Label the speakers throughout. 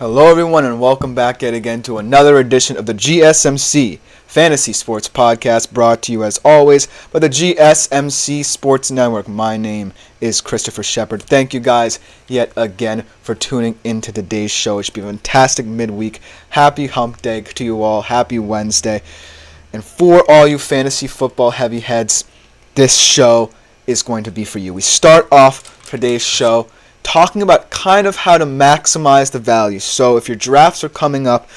Speaker 1: Hello everyone and welcome back yet again to another edition of the GSMC Fantasy Sports Podcast, brought to you as always by the GSMC Sports Network. My name is Christopher Shepard. Thank you guys yet again for tuning into today's show. It should be a fantastic midweek. Happy hump day to you all. Happy Wednesday. And for all you fantasy football heavy heads, this show is going to be for you. We start off today's show talking about kind of how to maximize the value. So if your drafts are coming up,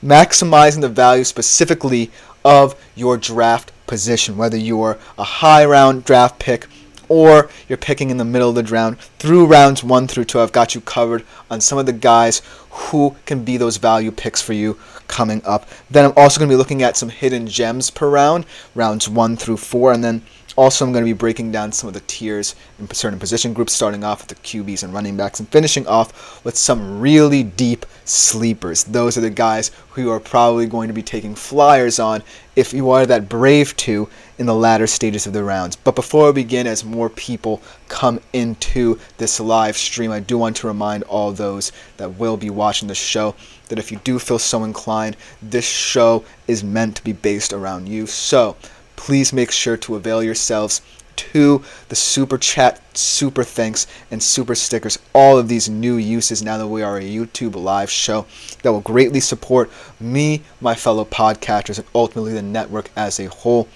Speaker 1: maximizing the value specifically of your draft position, whether you're a high round draft pick or you're picking in the middle of the round, through rounds 1 through 2, I've got you covered on some of the guys who can be those value picks for you coming up. Then I'm also going to be looking at some hidden gems per round, rounds 1 through 4, and then also, I'm going to be breaking down some of the tiers in certain position groups, starting off with the QBs and running backs, and finishing off with some really deep sleepers. Those are the guys who you are probably going to be taking flyers on if you are that brave to in the latter stages of the rounds. But before we begin, as more people come into this live stream, I do want to remind all those that will be watching the show that if you do feel so inclined, this show is meant to be based around you. So please make sure to avail yourselves to the super chat, super thanks, and super stickers. All of these new uses now that we are a YouTube live show that will greatly support me, my fellow podcasters, and ultimately the network as a whole.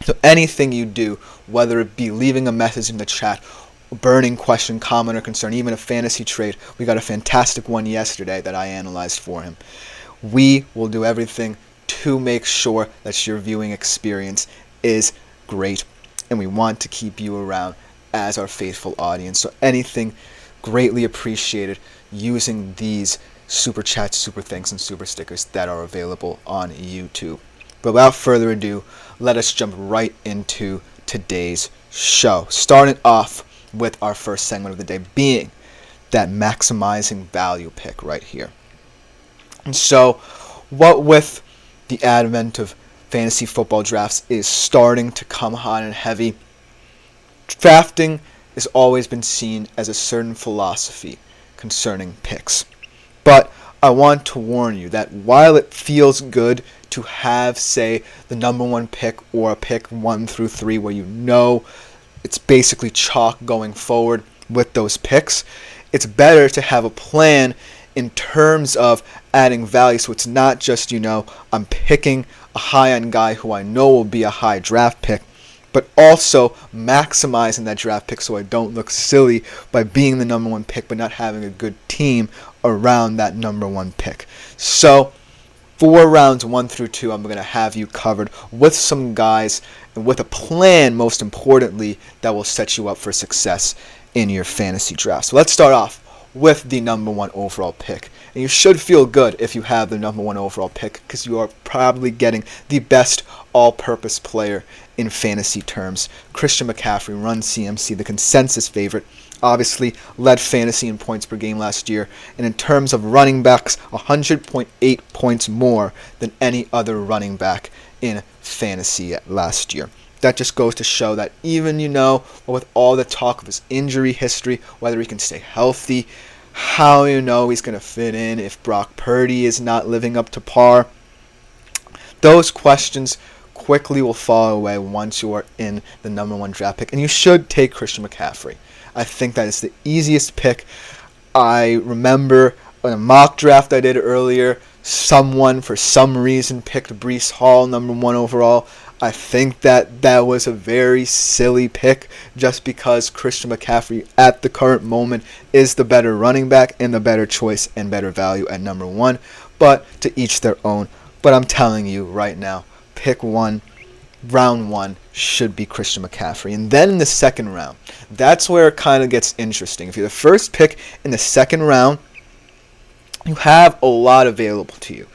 Speaker 1: So anything you do, whether it be leaving a message in the chat, burning question, comment, or concern, even a fantasy trade. We got a fantastic one yesterday that I analyzed for him. We will do everything to make sure that your viewing experience is great, and we want to keep you around as our faithful audience. So anything greatly appreciated using these super chats, super thanks, and super stickers that are available on YouTube. But without further ado, let us jump right into today's show, starting off with our first segment of the day being that maximizing value pick right here. And so what with the advent of fantasy football drafts is starting to come hot and heavy, drafting has always been seen as a certain philosophy concerning picks. But I want to warn you that while it feels good to have, say, the number 1 pick or a pick 1 through 3 where you know it's basically chalk going forward with those picks, it's better to have a plan in terms of adding value, so it's not just, I'm picking a high-end guy who I know will be a high draft pick, but also maximizing that draft pick so I don't look silly by being the number 1 pick but not having a good team around that number 1 pick. So for rounds 1 through 2, I'm going to have you covered with some guys and with a plan, most importantly, that will set you up for success in your fantasy draft. So let's start off with the number 1 overall pick. And you should feel good if you have the number 1 overall pick, because you are probably getting the best all-purpose player in fantasy terms. Christian McCaffrey, Run CMC, the consensus favorite, obviously led fantasy in points per game last year, and in terms of running backs, 100.8 points more than any other running back in fantasy last year. That just goes to show that even, with all the talk of his injury history, whether he can stay healthy, how he's going to fit in if Brock Purdy is not living up to par, those questions quickly will fall away once you are in the number 1 draft pick. And you should take Christian McCaffrey. I think that is the easiest pick. I remember in a mock draft I did earlier, someone for some reason picked Breece Hall number 1 overall. I think that was a very silly pick just because Christian McCaffrey at the current moment is the better running back and the better choice and better value at number 1. But to each their own. But I'm telling you right now, pick 1, round 1 should be Christian McCaffrey. And then in the second round, that's where it kind of gets interesting. If you're the first pick in the second round, you have a lot available to you,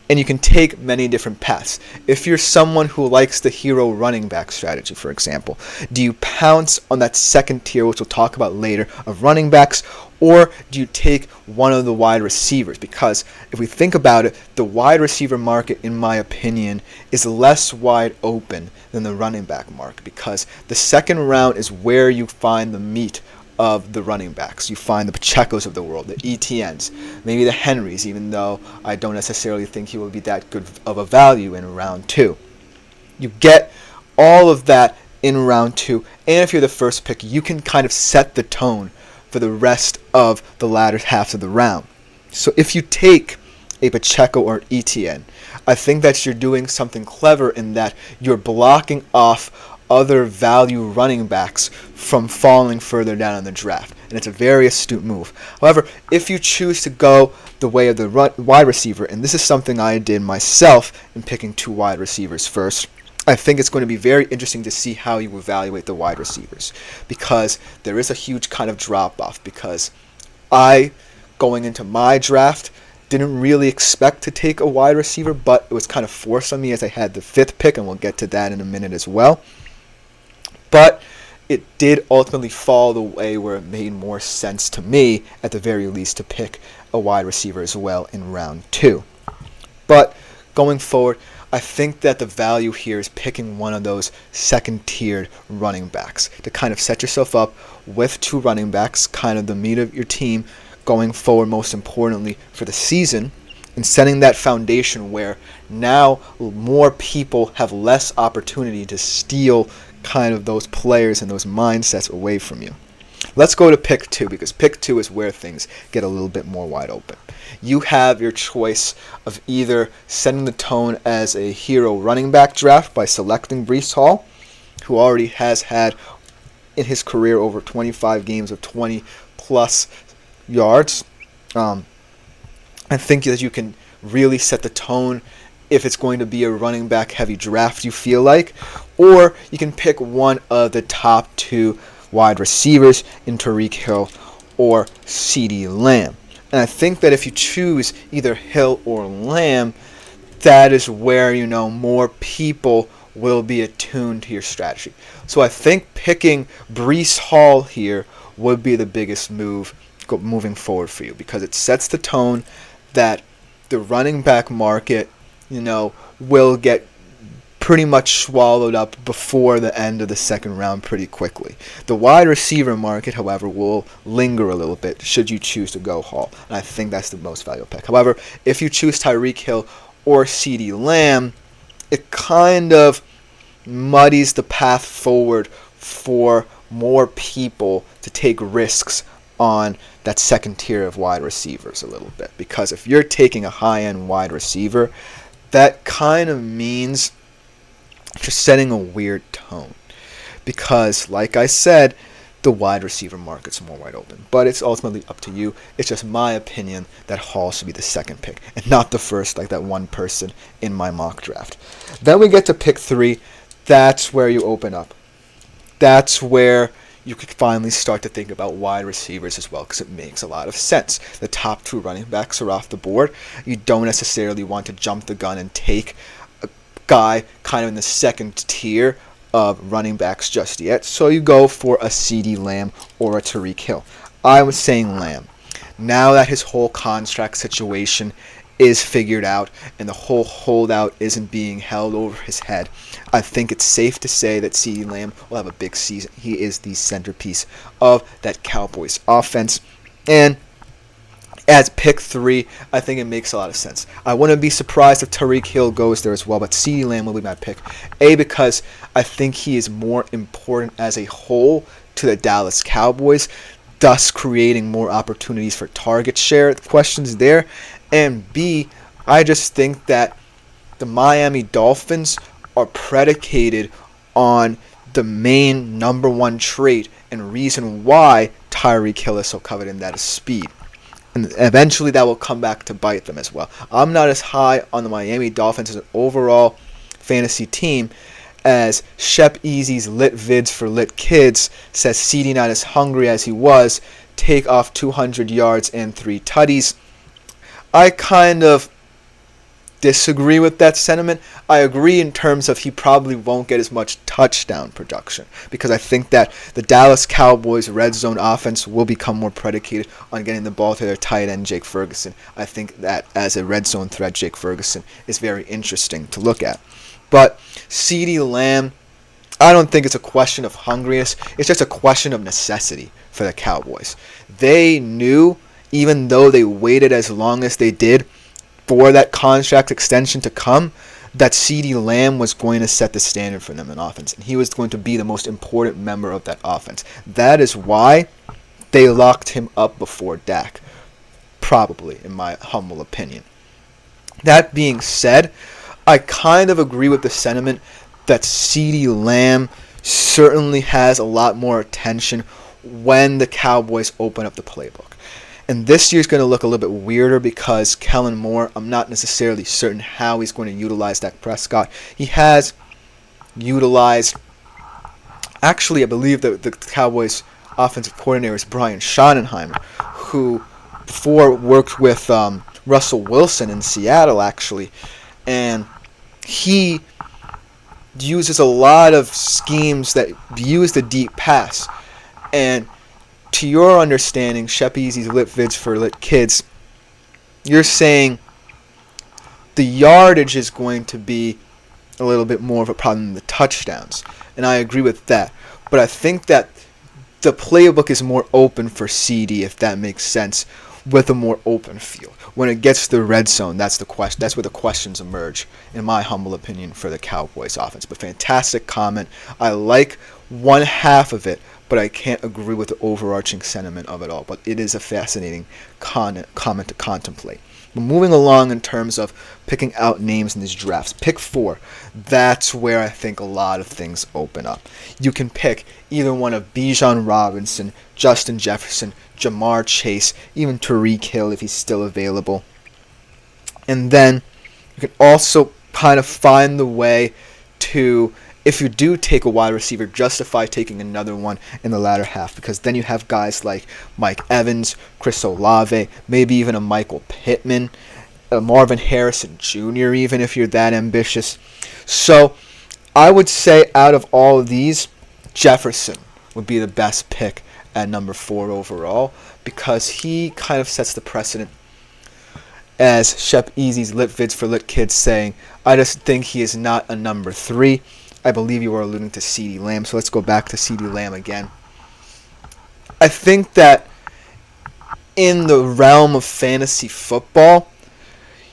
Speaker 1: and you can take many different paths. If you're someone who likes the hero running back strategy, for example, do you pounce on that second tier, which we'll talk about later, of running backs, or do you take one of the wide receivers? Because if we think about it, the wide receiver market, in my opinion, is less wide open than the running back market, because the second round is where you find the meat of the running backs. You find the Pachecos of the world, the ETNs, maybe the Henrys, even though I don't necessarily think he will be that good of a value in round 2. You get all of that in round 2, and if you're the first pick, you can kind of set the tone for the rest of the latter half of the round. So if you take a Pacheco or an ETN, I think that you're doing something clever in that you're blocking off other value running backs from falling further down in the draft, and it's a very astute move. However, if you choose to go the way of the wide receiver, and this is something I did myself in picking 2 wide receivers first, I think it's going to be very interesting to see how you evaluate the wide receivers, because there is a huge kind of drop-off, because I, going into my draft, didn't really expect to take a wide receiver, but it was kind of forced on me as I had the 5th pick, and we'll get to that in a minute as well. But it did ultimately fall the way where it made more sense to me, at the very least, to pick a wide receiver as well in round 2. But going forward, I think that the value here is picking one of those second-tiered running backs to kind of set yourself up with 2 running backs, kind of the meat of your team going forward, most importantly for the season, and setting that foundation where now more people have less opportunity to steal kind of those players and those mindsets away from you. Let's go to pick 2, because pick 2 is where things get a little bit more wide open. You have your choice of either setting the tone as a hero running back draft by selecting Breece Hall, who already has had in his career over 25 games of 20 plus yards. I think that you can really set the tone if it's going to be a running back heavy draft you feel like, or you can pick one of the top 2 wide receivers in Tyreek Hill or CeeDee Lamb. And I think that if you choose either Hill or Lamb, that is where, more people will be attuned to your strategy. So I think picking Breece Hall here would be the biggest move moving forward for you, because it sets the tone that the running back market, will get pretty much swallowed up before the end of the second round pretty quickly. The wide receiver market, however, will linger a little bit should you choose to go Hall, and I think that's the most valuable pick. However, if you choose Tyreek Hill or CeeDee Lamb, it kind of muddies the path forward for more people to take risks on that second tier of wide receivers a little bit, because if you're taking a high-end wide receiver, that kind of means you're setting a weird tone, because like I said, the wide receiver market's more wide open, but it's ultimately up to you. It's just my opinion that Hall should be the second pick and not the first, like that one person in my mock draft. Then we get to pick 3. That's where you open up. That's where you could finally start to think about wide receivers as well, because it makes a lot of sense. The top 2 running backs are off the board. You don't necessarily want to jump the gun and take a guy kind of in the second tier of running backs just yet, so you go for a CeeDee Lamb or a Tyreek Hill. I was saying Lamb. Now that his whole contract situation is figured out and the whole holdout isn't being held over his head, I think it's safe to say that CeeDee Lamb will have a big season. He is the centerpiece of that Cowboys offense. And as pick 3, I think it makes a lot of sense. I wouldn't be surprised if Tyreek Hill goes there as well, but CeeDee Lamb will be my pick. Because I think he is more important as a whole to the Dallas Cowboys, thus creating more opportunities for target share. The question's there. And B, I just think that the Miami Dolphins are predicated on the main number 1 trait and reason why Tyreek Hill is so coveted, and that is speed. And eventually that will come back to bite them as well. I'm not as high on the Miami Dolphins as an overall fantasy team as Shep Easy's Lit Vids for Lit Kids says CeeDee not as hungry as he was, take off 200 yards and 3 tutties. I kind of disagree with that sentiment. I agree in terms of he probably won't get as much touchdown production, because I think that the Dallas Cowboys red zone offense will become more predicated on getting the ball to their tight end, Jake Ferguson. I think that as a red zone threat, Jake Ferguson is very interesting to look at. But CeeDee Lamb, I don't think it's a question of hungriness. It's just a question of necessity for the Cowboys. They knew, even though they waited as long as they did for that contract extension to come, that CeeDee Lamb was going to set the standard for them in offense. And he was going to be the most important member of that offense. That is why they locked him up before Dak. Probably, in my humble opinion. That being said, I kind of agree with the sentiment that CeeDee Lamb certainly has a lot more attention when the Cowboys open up the playbook. And this year's going to look a little bit weirder because Kellen Moore, I'm not necessarily certain how he's going to utilize Dak Prescott. He has utilized, actually I believe that the Cowboys offensive coordinator is Brian Schottenheimer, who before worked with Russell Wilson in Seattle actually, and he uses a lot of schemes that use the deep pass. And to your understanding, Shep Easy's Lit Vids for Lit Kids, you're saying the yardage is going to be a little bit more of a problem than the touchdowns. And I agree with that. But I think that the playbook is more open for CD, if that makes sense, with a more open field. When it gets to the red zone, that's the question. That's where the questions emerge, in my humble opinion, for the Cowboys offense. But fantastic comment. I like one half of it, but I can't agree with the overarching sentiment of it all. But it is a fascinating comment to contemplate. But moving along in terms of picking out names in these drafts, pick 4. That's where I think a lot of things open up. You can pick either one of Bijan Robinson, Justin Jefferson, Jamar Chase, even Tyreek Hill if he's still available. And then you can also kind of find the way to, if you do take a wide receiver, justify taking another one in the latter half, because then you have guys like Mike Evans, Chris Olave, maybe even a Michael Pittman, a Marvin Harrison Jr., even if you're that ambitious. So I would say out of all of these, Jefferson would be the best pick at number 4 overall, because he kind of sets the precedent, as Shep Easy's Lit Vids for Lit Kids saying, I just think he is not a number 3. I believe you were alluding to CeeDee Lamb, so let's go back to CeeDee Lamb again. I think that in the realm of fantasy football,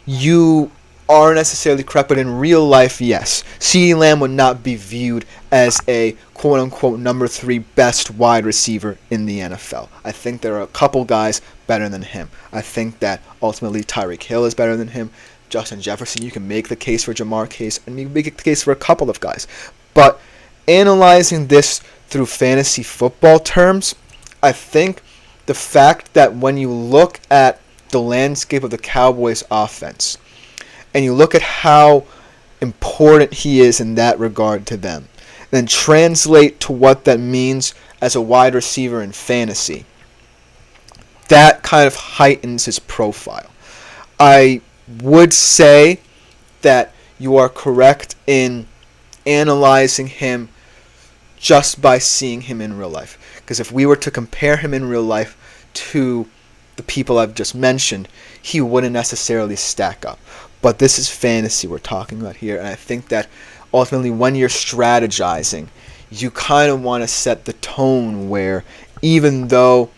Speaker 1: you aren't necessarily correct, but in real life, yes. CeeDee Lamb would not be viewed as a quote-unquote number 3 best wide receiver in the NFL. I think there are a couple guys better than him. I think that ultimately Tyreek Hill is better than him. Justin Jefferson, you can make the case for Jamar Chase, and you can make the case for a couple of guys. But analyzing this through fantasy football terms, I think the fact that when you look at the landscape of the Cowboys offense, and you look at how important he is in that regard to them, then translate to what that means as a wide receiver in fantasy, that kind of heightens his profile. I would say that you are correct in analyzing him just by seeing him in real life. Because if we were to compare him in real life to the people I've just mentioned, he wouldn't necessarily stack up. But this is fantasy we're talking about here, and I think that ultimately when you're strategizing, you kind of want to set the tone where, even though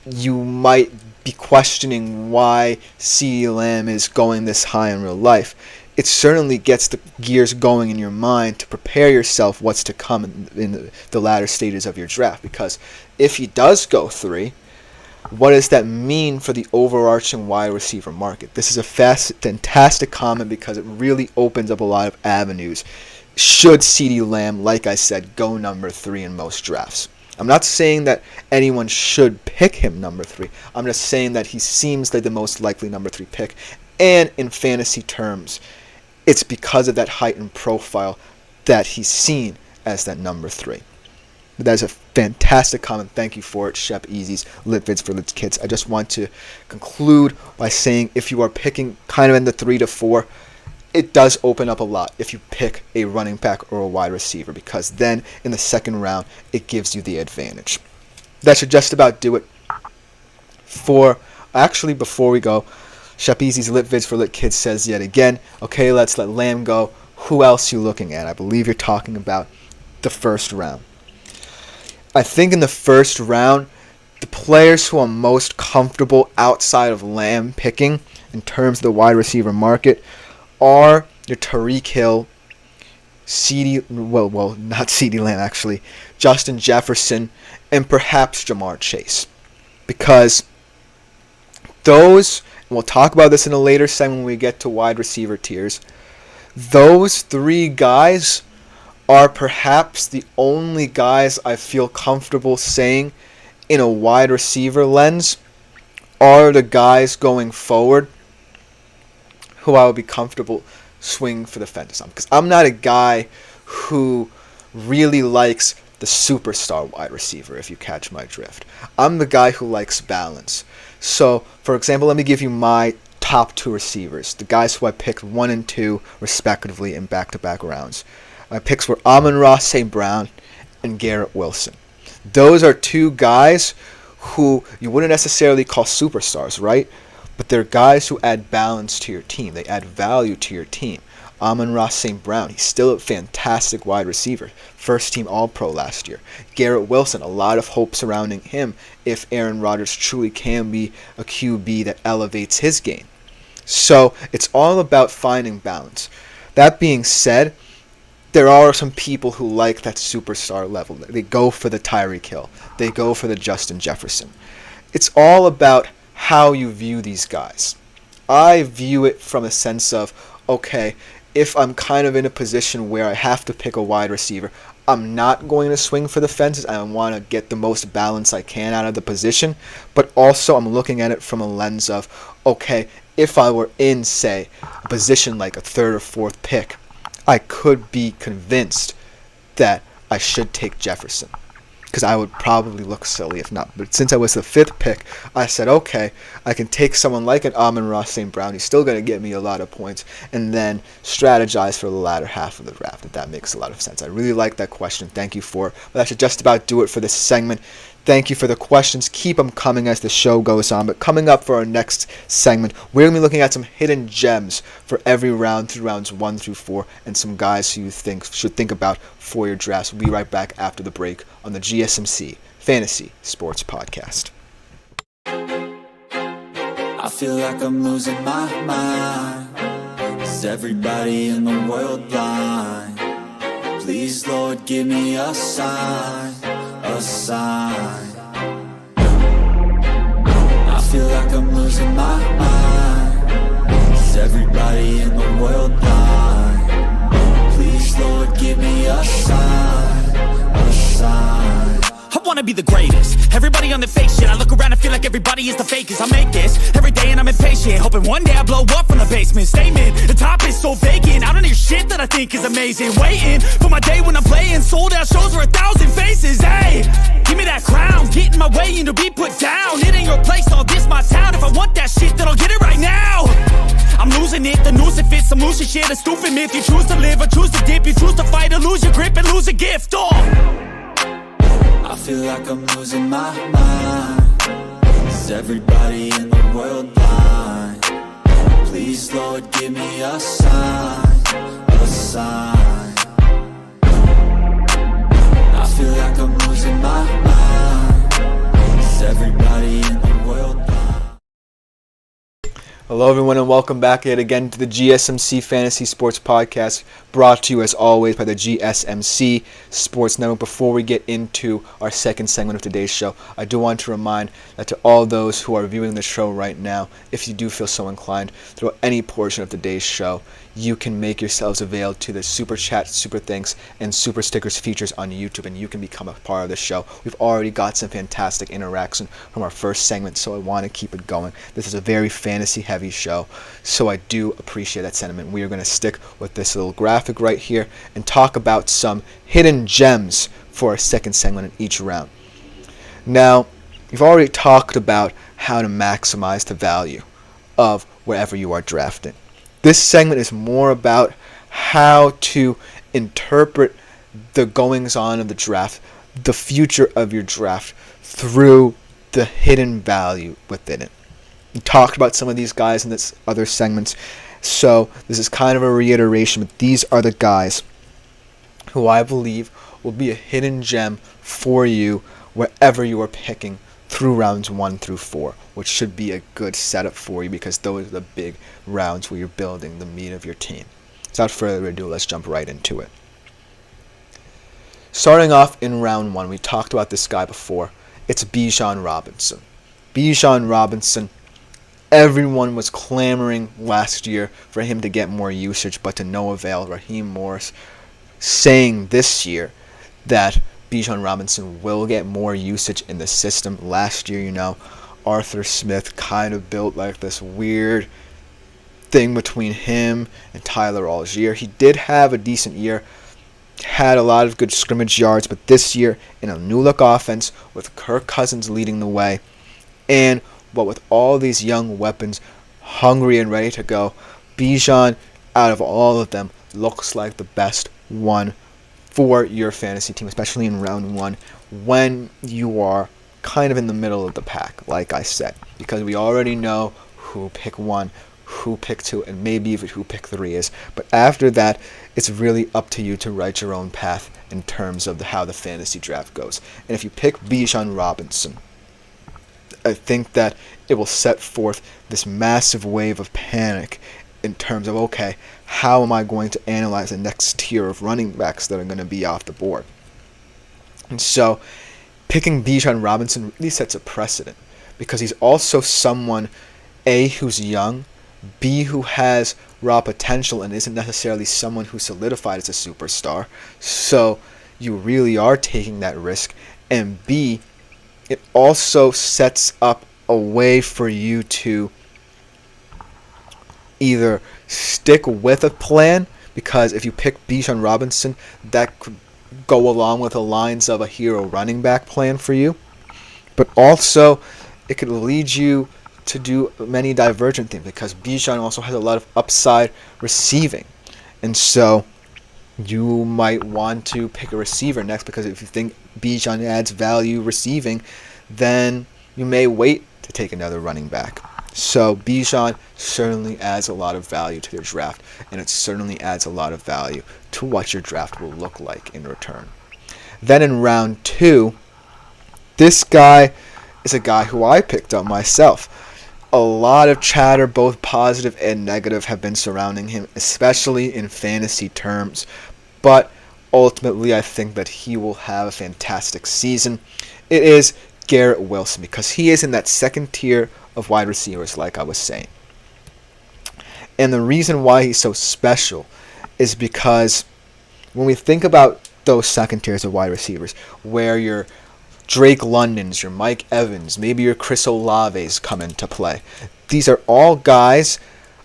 Speaker 1: you might be questioning why CeeDee Lamb is going this high in real life, it certainly gets the gears going in your mind to prepare yourself what's to come in the latter stages of your draft. Because if he does go 3, what does that mean for the overarching wide receiver market? This is a fantastic comment because it really opens up a lot of avenues. Should CeeDee Lamb, like I said, go number 3 in most drafts? I'm not saying that anyone should pick him number 3. I'm just saying that he seems like the most likely number 3 pick. And in fantasy terms, it's because of that heightened profile that he's seen as that number 3. But that is a fantastic comment. Thank you for it, Shep Easy's Lit Vids for Lit Kids. I just want to conclude by saying if you are picking kind of in the 3 to 4, it does open up a lot if you pick a running back or a wide receiver, because then in the second round, it gives you the advantage. That should just about do it before we go, Shep Easy's Lit Vids for Lit Kids says yet again, okay, let's let Lamb go. Who else you looking at? I believe you're talking about the first round. I think in the first round, the players who I'm most comfortable outside of Lamb picking in terms of the wide receiver market are your Tyreek Hill, not CeeDee Lamb actually, Justin Jefferson, and perhaps Jamar Chase. Because those, and we'll talk about this in a later segment when we get to wide receiver tiers, those three guys are perhaps the only guys I feel comfortable saying in a wide receiver lens are the guys going forward who I would be comfortable swinging for the fences on. Because I'm not a guy who really likes the superstar wide receiver, if you catch my drift. I'm the guy who likes balance. So, for example, let me give you my top two receivers, the guys who I picked 1 and 2 respectively in back-to-back rounds. My picks were Amon-Ra St. Brown and Garrett Wilson. Those are two guys who you wouldn't necessarily call superstars, right? But they're guys who add balance to your team. They add value to your team. Amon-Ra St. Brown, he's still a fantastic wide receiver. First team All-Pro last year. Garrett Wilson, a lot of hope surrounding him if Aaron Rodgers truly can be a QB that elevates his game. So it's all about finding balance. That being said, there are some people who like that superstar level. They go for the Tyreek Hill. They go for the Justin Jefferson. It's all about how you view these guys. I view it from a sense of, okay, if I'm kind of in a position where I have to pick a wide receiver, I'm not going to swing for the fences. I want to get the most balance I can out of the position. But also I'm looking at it from a lens of, okay, if I were in, say, a position like a third or fourth pick, I could be convinced that I should take Jefferson, because I would probably look silly if not. But since I was the fifth pick, I said, okay, I can take someone like an Amon-Ra St. Brown. He's still going to get me a lot of points, and then strategize for the latter half of the draft, if that makes a lot of sense. I really like that question. Thank you for it. But that should just about do it for this segment. Thank you for the questions. Keep them coming as the show goes on. But coming up for our next segment, we're going to be looking at some hidden gems for every round through rounds 1 through 4 and some guys who you should think about for your drafts. We'll be right back after the break on the GSMC Fantasy Sports Podcast.
Speaker 2: I feel like I'm losing my mind. Is everybody in the world blind? Please, Lord, give me a sign. A sign. I feel like I'm losing my mind. Is everybody in the world blind? Please, Lord, give me a sign. A sign.
Speaker 3: I wanna be the greatest. Everybody on the fake shit. I look around and feel like everybody is the fakest. I make this every day and I'm impatient, hoping one day I blow up from the basement. Statement, the top is so vacant. I don't hear shit that I think is amazing. Waiting for my day when I'm playing sold out shows for 1,000 faces. Hey, give me that crown. Get in my way and to be put down. It ain't your place, all this my town. If I want that shit, then I'll get it right now. I'm losing it, the noose it fits. Some losing shit, a stupid myth. You choose to live or choose to dip. You choose to fight or lose your grip and lose a gift.
Speaker 2: I feel like I'm losing my mind. Is everybody in the world blind? Please, Lord, give me a sign. A sign. I feel like I'm losing my mind. Is everybody in the world blind?
Speaker 1: Hello everyone and welcome back yet again to the GSMC Fantasy Sports Podcast, brought to you as always by the GSMC Sports Network. Before we get into our second segment of today's show, I do want to remind that to all those who are viewing the show right now, if you do feel so inclined, throughout any portion of today's show, you can make yourselves available to the Super Chat, Super Thanks, and Super Stickers features on YouTube, and you can become a part of the show. We've already got some fantastic interaction from our first segment, so I want to keep it going. This is a very fantasy-heavy show, so I do appreciate that sentiment. We are going to stick with this little graphic right here and talk about some hidden gems for our second segment in each round. Now, we've already talked about how to maximize the value of wherever you are drafting. This segment is more about how to interpret the goings-on of the draft, the future of your draft, through the hidden value within it. We talked about some of these guys in this other segments, so this is kind of a reiteration, but these are the guys who I believe will be a hidden gem for you wherever you are picking through rounds 1 through 4, which should be a good setup for you because those are the big rounds where you're building the meat of your team. So without further ado, let's jump right into it. Starting off in round 1, we talked about this guy before. It's Bijan Robinson. Bijan Robinson, everyone was clamoring last year for him to get more usage, but to no avail. Raheem Morris saying this year that Bijan Robinson will get more usage in the system. Last year, Arthur Smith kind of built like this weird thing between him and Tyler Algier. He did have a decent year, had a lot of good scrimmage yards, but this year in a new-look offense with Kirk Cousins leading the way, but with all these young weapons hungry and ready to go, Bijan, out of all of them, looks like the best one for your fantasy team, especially in round 1 when you are kind of in the middle of the pack, like I said, because we already know who pick 1, who pick 2, and maybe even who pick 3 is. But after that, it's really up to you to write your own path in terms of how the fantasy draft goes. And if you pick Bijan Robinson, I think that it will set forth this massive wave of panic in terms of, okay, how am I going to analyze the next tier of running backs that are going to be off the board? And so picking Bijan Robinson really sets a precedent because he's also someone, A, who's young, B, who has raw potential and isn't necessarily someone who's solidified as a superstar. So you really are taking that risk. And B, it also sets up a way for you to either stick with a plan, because if you pick Bijan Robinson, that could go along with the lines of a hero running back plan for you. But also, it could lead you to do many divergent things because Bijan also has a lot of upside receiving. And so you might want to pick a receiver next, because if you think Bijan adds value receiving, then you may wait to take another running back. So Bijan certainly adds a lot of value to your draft, and it certainly adds a lot of value to what your draft will look like in return. Then in round 2, this guy is a guy who I picked up myself. A lot of chatter, both positive and negative, have been surrounding him, especially in fantasy terms. But ultimately, I think that he will have a fantastic season. It is Garrett Wilson, because he is in that second tier of wide receivers, like I was saying. And the reason why he's so special is because when we think about those second tiers of wide receivers, where your Drake Londons, your Mike Evans, maybe your Chris Olaves come into play, these are all guys,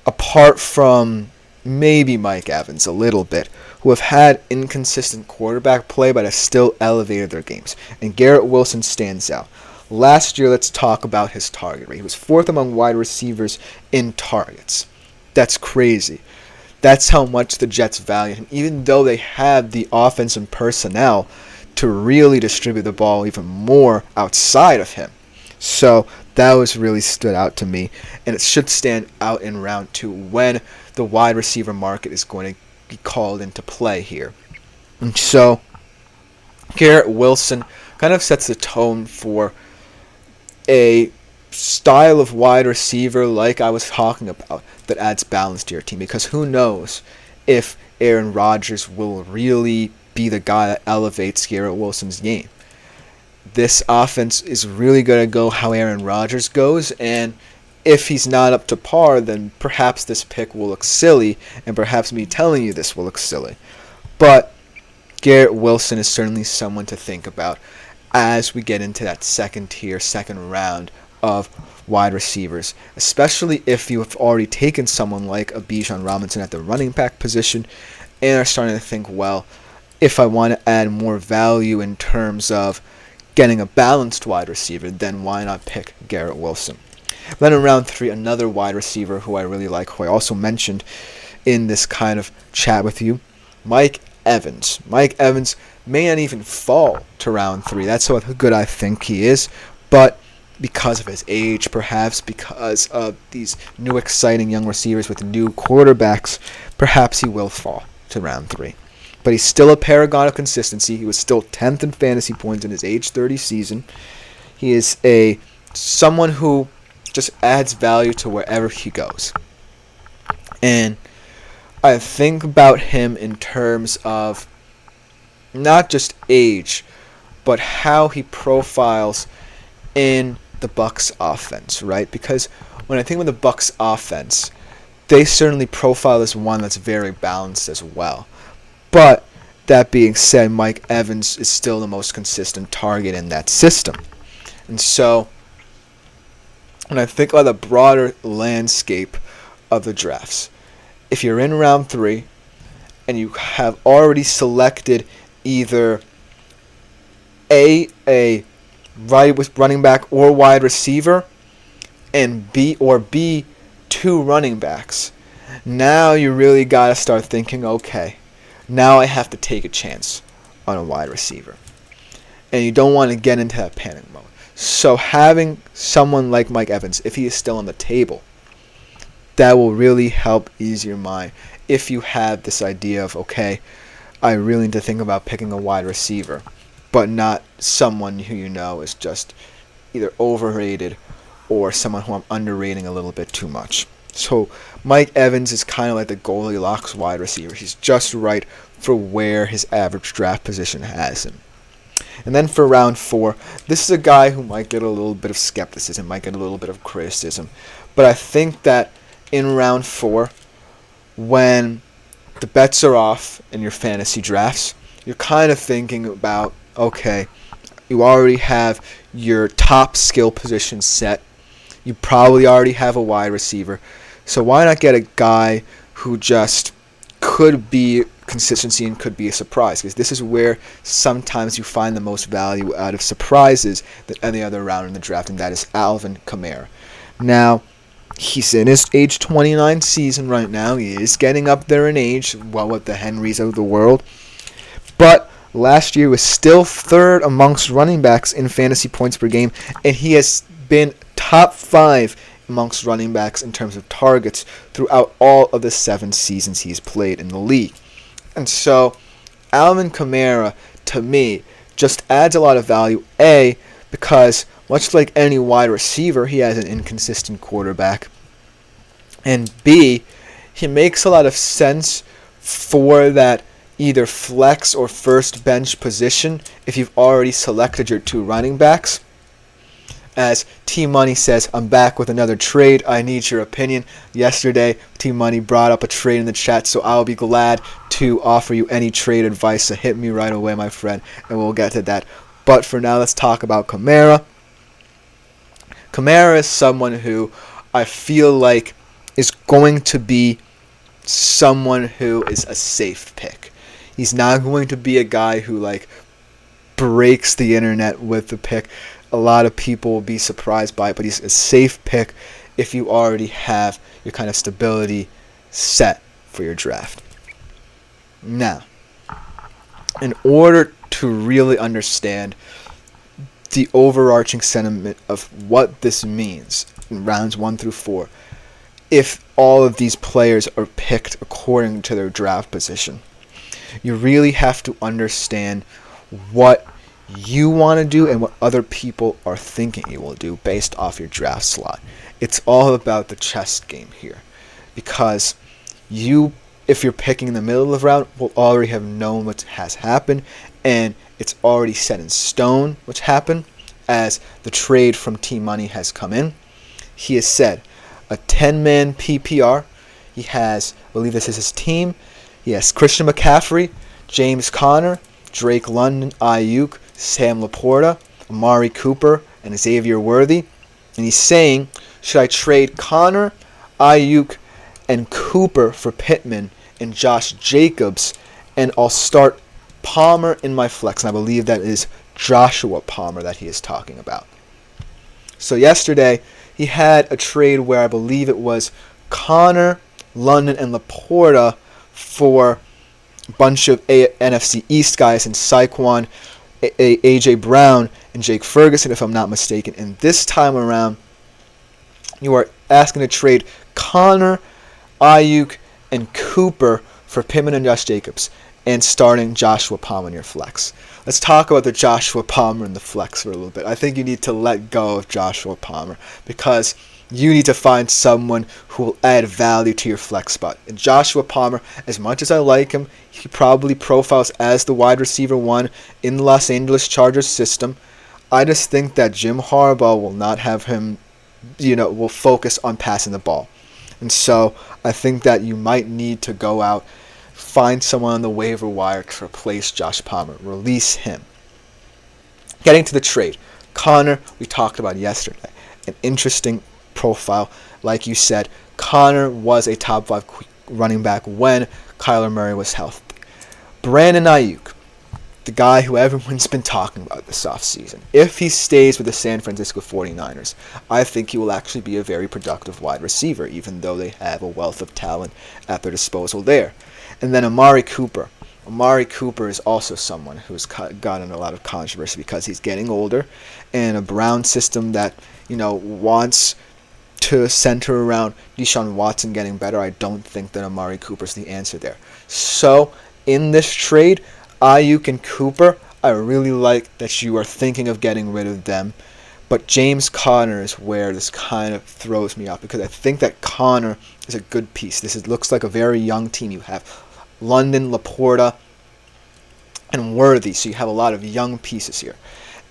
Speaker 1: apart from maybe Mike Evans a little bit, who have had inconsistent quarterback play but have still elevated their games. And Garrett Wilson stands out. Last year, let's talk about his target rate. He was 4th among wide receivers in targets. That's crazy. That's how much the Jets value him, even though they had the offense and personnel to really distribute the ball even more outside of him. So that was really stood out to me, and it should stand out in round 2 when the wide receiver market is going to be called into play here. And so Garrett Wilson kind of sets the tone for a style of wide receiver like I was talking about that adds balance to your team, because who knows if Aaron Rodgers will really be the guy that elevates Garrett Wilson's game. This offense is really going to go how Aaron Rodgers goes, and if he's not up to par, then perhaps this pick will look silly, and perhaps me telling you this will look silly. But Garrett Wilson is certainly someone to think about as we get into that second tier, second round of wide receivers, especially if you have already taken someone like a Bijan Robinson at the running back position and are starting to think, well, if I want to add more value in terms of getting a balanced wide receiver, then why not pick Garrett Wilson? Then in round 3, another wide receiver who I really like, who I also mentioned in this kind of chat with you, Mike Evans. Mike Evans may not even fall to round 3. That's how good I think he is. But because of his age, perhaps because of these new exciting young receivers with new quarterbacks, perhaps he will fall to round 3. but he's still a paragon of consistency. He was still 10th in fantasy points in his age 30 season. He is someone who just adds value to wherever he goes. And I think about him in terms of not just age, but how he profiles in the Bucs offense, right? Because when I think of the Bucs offense, they certainly profile as one that's very balanced as well. But that being said, Mike Evans is still the most consistent target in that system. And so when I think about the broader landscape of the drafts, if you're in round 3 and you have already selected either a running back or wide receiver, and B 2 running backs, now you really got to start thinking, okay, now I have to take a chance on a wide receiver. And you don't want to get into that panic mode. So having someone like Mike Evans, if he is still on the table, that will really help ease your mind if you have this idea of, okay, I really need to think about picking a wide receiver, but not someone who you know is just either overrated or someone who I'm underrating a little bit too much. So Mike Evans is kind of like the Goldilocks wide receiver. He's just right for where his average draft position has him. And then for round 4, this is a guy who might get a little bit of skepticism, might get a little bit of criticism. But I think that in round 4, when the bets are off in your fantasy drafts, you're kind of thinking about, okay, you already have your top skill position set. You probably already have a wide receiver. So why not get a guy who just could be consistency and could be a surprise? Because this is where sometimes you find the most value out of surprises than any other round in the draft, and that is Alvin Kamara. Now, he's in his age 29 season right now. He is getting up there in age, well, with the Henrys of the world. But last year was still 3rd amongst running backs in fantasy points per game, and he has been top 5 amongst running backs in terms of targets throughout all of the 7 seasons he's played in the league. And so Alvin Kamara, to me, just adds a lot of value, A, because much like any wide receiver, he has an inconsistent quarterback, and B, he makes a lot of sense for that either flex or first bench position if you've already selected your 2 running backs. As T-Money says, I'm back with another trade. I need your opinion. Yesterday, T-Money brought up a trade in the chat, so I'll be glad to offer you any trade advice. So hit me right away, my friend, and we'll get to that. But for now, let's talk about Kamara. Kamara is someone who I feel like is going to be someone who is a safe pick. He's not going to be a guy who breaks the internet with the pick. A lot of people will be surprised by it, but he's a safe pick if you already have your kind of stability set for your draft. Now, in order to really understand the overarching sentiment of what this means in rounds 1 through 4, if all of these players are picked according to their draft position, you really have to understand what you want to do and what other people are thinking you will do based off your draft slot. It's all about the chess game here, because if you're picking in the middle of the round, will already have known what has happened, and it's already set in stone what's happened, as the trade from T-Money has come in. He has said a 10-man PPR. He has, I believe this is his team, he has Christian McCaffrey, James Conner, Drake London, Ayuk, Sam Laporta, Amari Cooper, and Xavier Worthy. And he's saying, should I trade Conner, Ayuk, and Cooper for Pittman and Josh Jacobs, and I'll start Palmer in my flex? And I believe that is Joshua Palmer that he is talking about. So yesterday, he had a trade where I believe it was Conner, London, and Laporta for a bunch of NFC East guys, and Saquon, A.J. Brown, and Jake Ferguson, if I'm not mistaken. And this time around, you are asking to trade Conner, Ayuk, and Cooper for Pittman and Josh Jacobs. and starting Joshua Palmer in your flex. Let's talk about the Joshua Palmer in the flex for a little bit. I think you need to let go of Joshua Palmer because you need to find someone who will add value to your flex spot. And Joshua Palmer, as much as I like him, he probably profiles as the wide receiver 1 in the Los Angeles Chargers system. I just think that Jim Harbaugh will not have him, will focus on passing the ball. And so I think that you might need to go out, find someone on the waiver wire to replace Josh Palmer. Release him. Getting to the trade. Connor, we talked about yesterday. An interesting profile. Like you said, Connor was a top 5 running back when Kyler Murray was healthy. Brandon Ayuk, the guy who everyone's been talking about this offseason. If he stays with the San Francisco 49ers, I think he will actually be a very productive wide receiver, even though they have a wealth of talent at their disposal there. And then Amari Cooper. Amari Cooper is also someone who's gotten a lot of controversy because he's getting older, and a Brown system that, wants to center around Deshaun Watson getting better. I don't think that Amari Cooper's the answer there. So, in this trade, Ayuk and Cooper, I really like that you are thinking of getting rid of them. But James Conner is where this kind of throws me off because I think that Conner is a good piece. Looks like a very young team. You have London, Laporta, and Worthy, so you have a lot of young pieces here.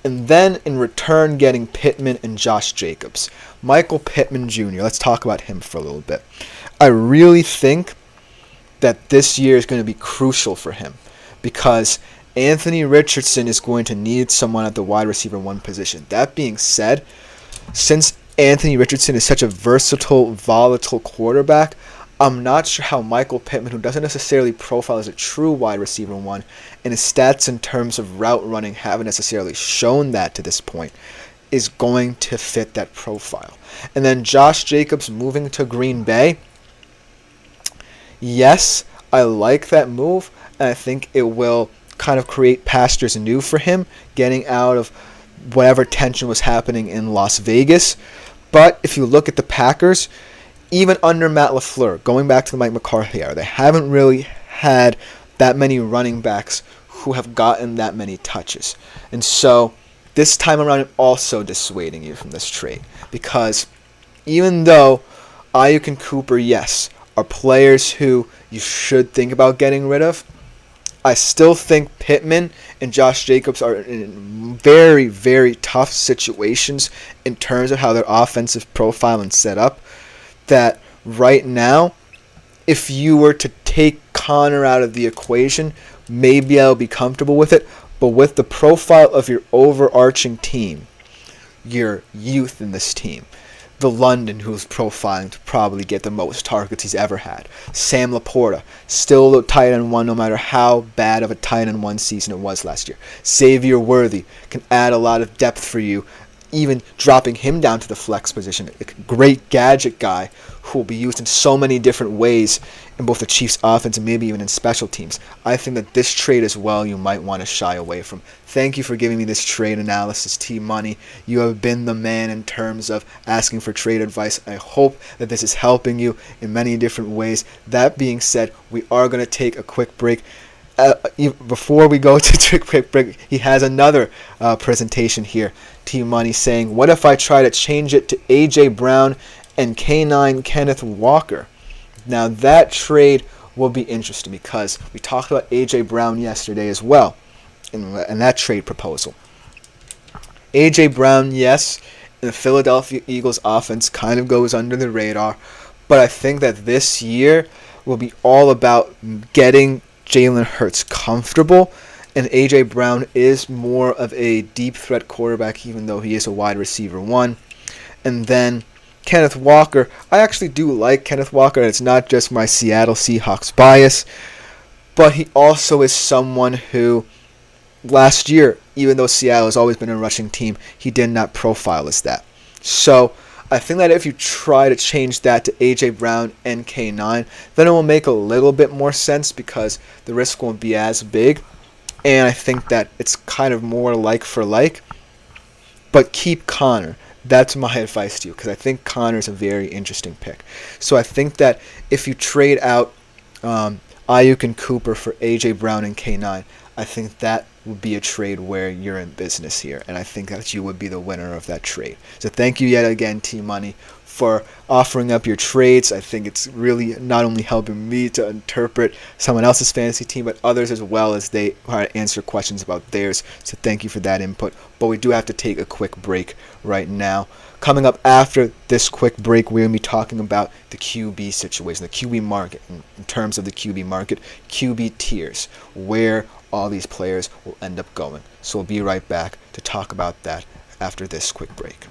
Speaker 1: And then in return, getting Pittman and Josh Jacobs. Michael Pittman Jr., let's talk about him for a little bit. I really think that this year is going to be crucial for him because Anthony Richardson is going to need someone at the wide receiver 1 position. That being said, since Anthony Richardson is such a versatile, volatile quarterback, I'm not sure how Michael Pittman, who doesn't necessarily profile as a true wide receiver 1, and his stats in terms of route running haven't necessarily shown that to this point, is going to fit that profile. And then Josh Jacobs moving to Green Bay. Yes, I like that move, and I think it will kind of create pastures anew for him, getting out of whatever tension was happening in Las Vegas. But if you look at the Packers, even under Matt LaFleur, going back to the Mike McCarthy era, they haven't really had that many running backs who have gotten that many touches. And so this time around, I'm also dissuading you from this trade because even though Ayuk and Cooper, yes, are players who you should think about getting rid of, I still think Pittman and Josh Jacobs are in very, very tough situations in terms of how their offensive profile and setup. That right now, if you were to take Connor out of the equation, maybe I'll be comfortable with it. But with the profile of your overarching team, your youth in this team, the London, who's profiling to probably get the most targets he's ever had, Sam Laporta, still the tight end 1 no matter how bad of a tight end 1 season it was last year. Xavier Worthy can add a lot of depth for you, even dropping him down to the flex position. A great gadget guy who will be used in so many different ways in both the Chiefs' offense and maybe even in special teams. I think that this trade as well you might want to shy away from. Thank you for giving me this trade analysis, T-Money. You have been the man in terms of asking for trade advice. I hope that this is helping you in many different ways. That being said, we are going to take a quick break. Before we go to quick break, he has another presentation here. T-Money saying, what if I try to change it to A.J. Brown and K9 Kenneth Walker? Now that trade will be interesting because we talked about A.J. Brown yesterday as well in that trade proposal. A.J. Brown, yes, in the Philadelphia Eagles offense kind of goes under the radar, but I think that this year will be all about getting Jalen Hurts comfortable, and A.J. Brown is more of a deep threat quarterback, even though he is a wide receiver 1. And then Kenneth Walker, I actually do like Kenneth Walker, and it's not just my Seattle Seahawks bias, but he also is someone who last year, even though Seattle has always been a rushing team, he did not profile as that. So I think that if you try to change that to A.J. Brown and K9, then it will make a little bit more sense because the risk won't be as big. And I think that it's kind of more like for like. But keep Connor. That's my advice to you because I think Connor is a very interesting pick. So I think that if you trade out Ayuk and Cooper for A.J. Brown and K9. I think that would be a trade where you're in business here, and I think that you would be the winner of that trade. So thank you yet again, Team Money, for offering up your trades. I think it's really not only helping me to interpret someone else's fantasy team, but others as well as they try to answer questions about theirs. So thank you for that input. But we do have to take a quick break right now. Coming up after this quick break, we're going to be talking about the QB situation, the QB market. In terms of the QB market, QB tiers, where all these players will end up going. So we'll be right back to talk about that after this quick break.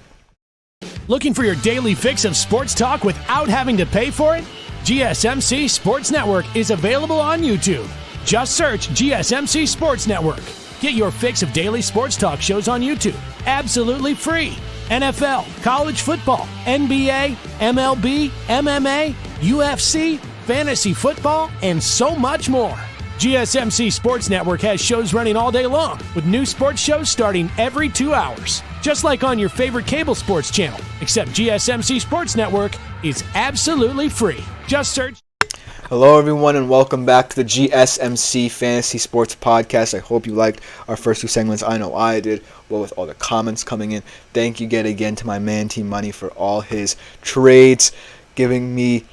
Speaker 4: Looking for your daily fix of sports talk without having to pay for it? GSMC Sports Network is available on YouTube. Just search GSMC Sports Network. Get your fix of daily sports talk shows on YouTube, absolutely free. NFL, college football, NBA, MLB, MMA, UFC, fantasy football, and so much more. GSMC Sports Network has shows running all day long, with new sports shows starting every 2 hours. Just like on your favorite cable sports channel, except GSMC Sports Network is absolutely free. Just search.
Speaker 1: Hello, everyone, and welcome back to the GSMC Fantasy Sports Podcast. I hope you liked our first two segments. I know I did. Well, with all the comments coming in, thank you again to my man, Team Money, for all his trades, giving me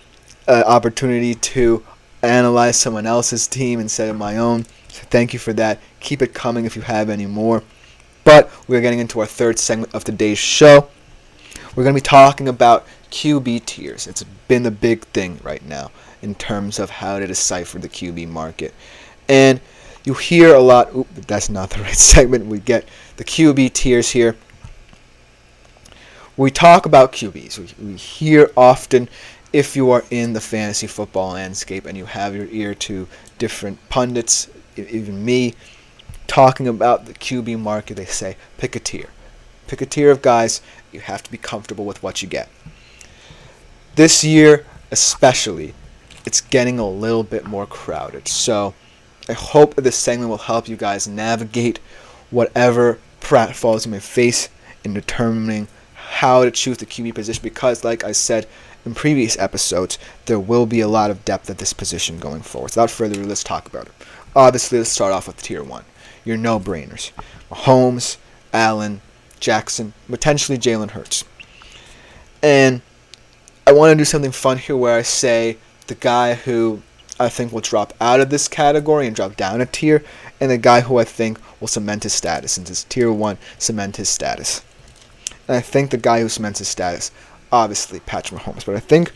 Speaker 1: an opportunity to analyze someone else's team instead of my own. So thank you for that. Keep it coming if you have any more. But we're getting into our third segment of today's show. We're going to be talking about QB tiers. It's been the big thing right now in terms of how to decipher the QB market. And you hear a lot, but that's not the right segment. We get the QB tiers here. We talk about QBs. We hear often, if you are in the fantasy football landscape and you have your ear to different pundits, even me, talking about the QB market, they say, pick a tier. Pick a tier of guys. You have to be comfortable with what you get. This year, especially, it's getting a little bit more crowded. So I hope that this segment will help you guys navigate whatever pratfalls you may face in determining how to choose the QB position, because like I said in previous episodes, there will be a lot of depth at this position going forward. Without further ado, let's talk about it. Obviously, let's start off with tier 1. Your no-brainers. Mahomes, Allen, Jackson, potentially Jalen Hurts. And I want to do something fun here where I say the guy who I think will drop out of this category and drop down a tier, and the guy who I think will cement his status, since it's tier 1, cement his status. And I think the guy who cements his status, obviously Patrick Mahomes, but I think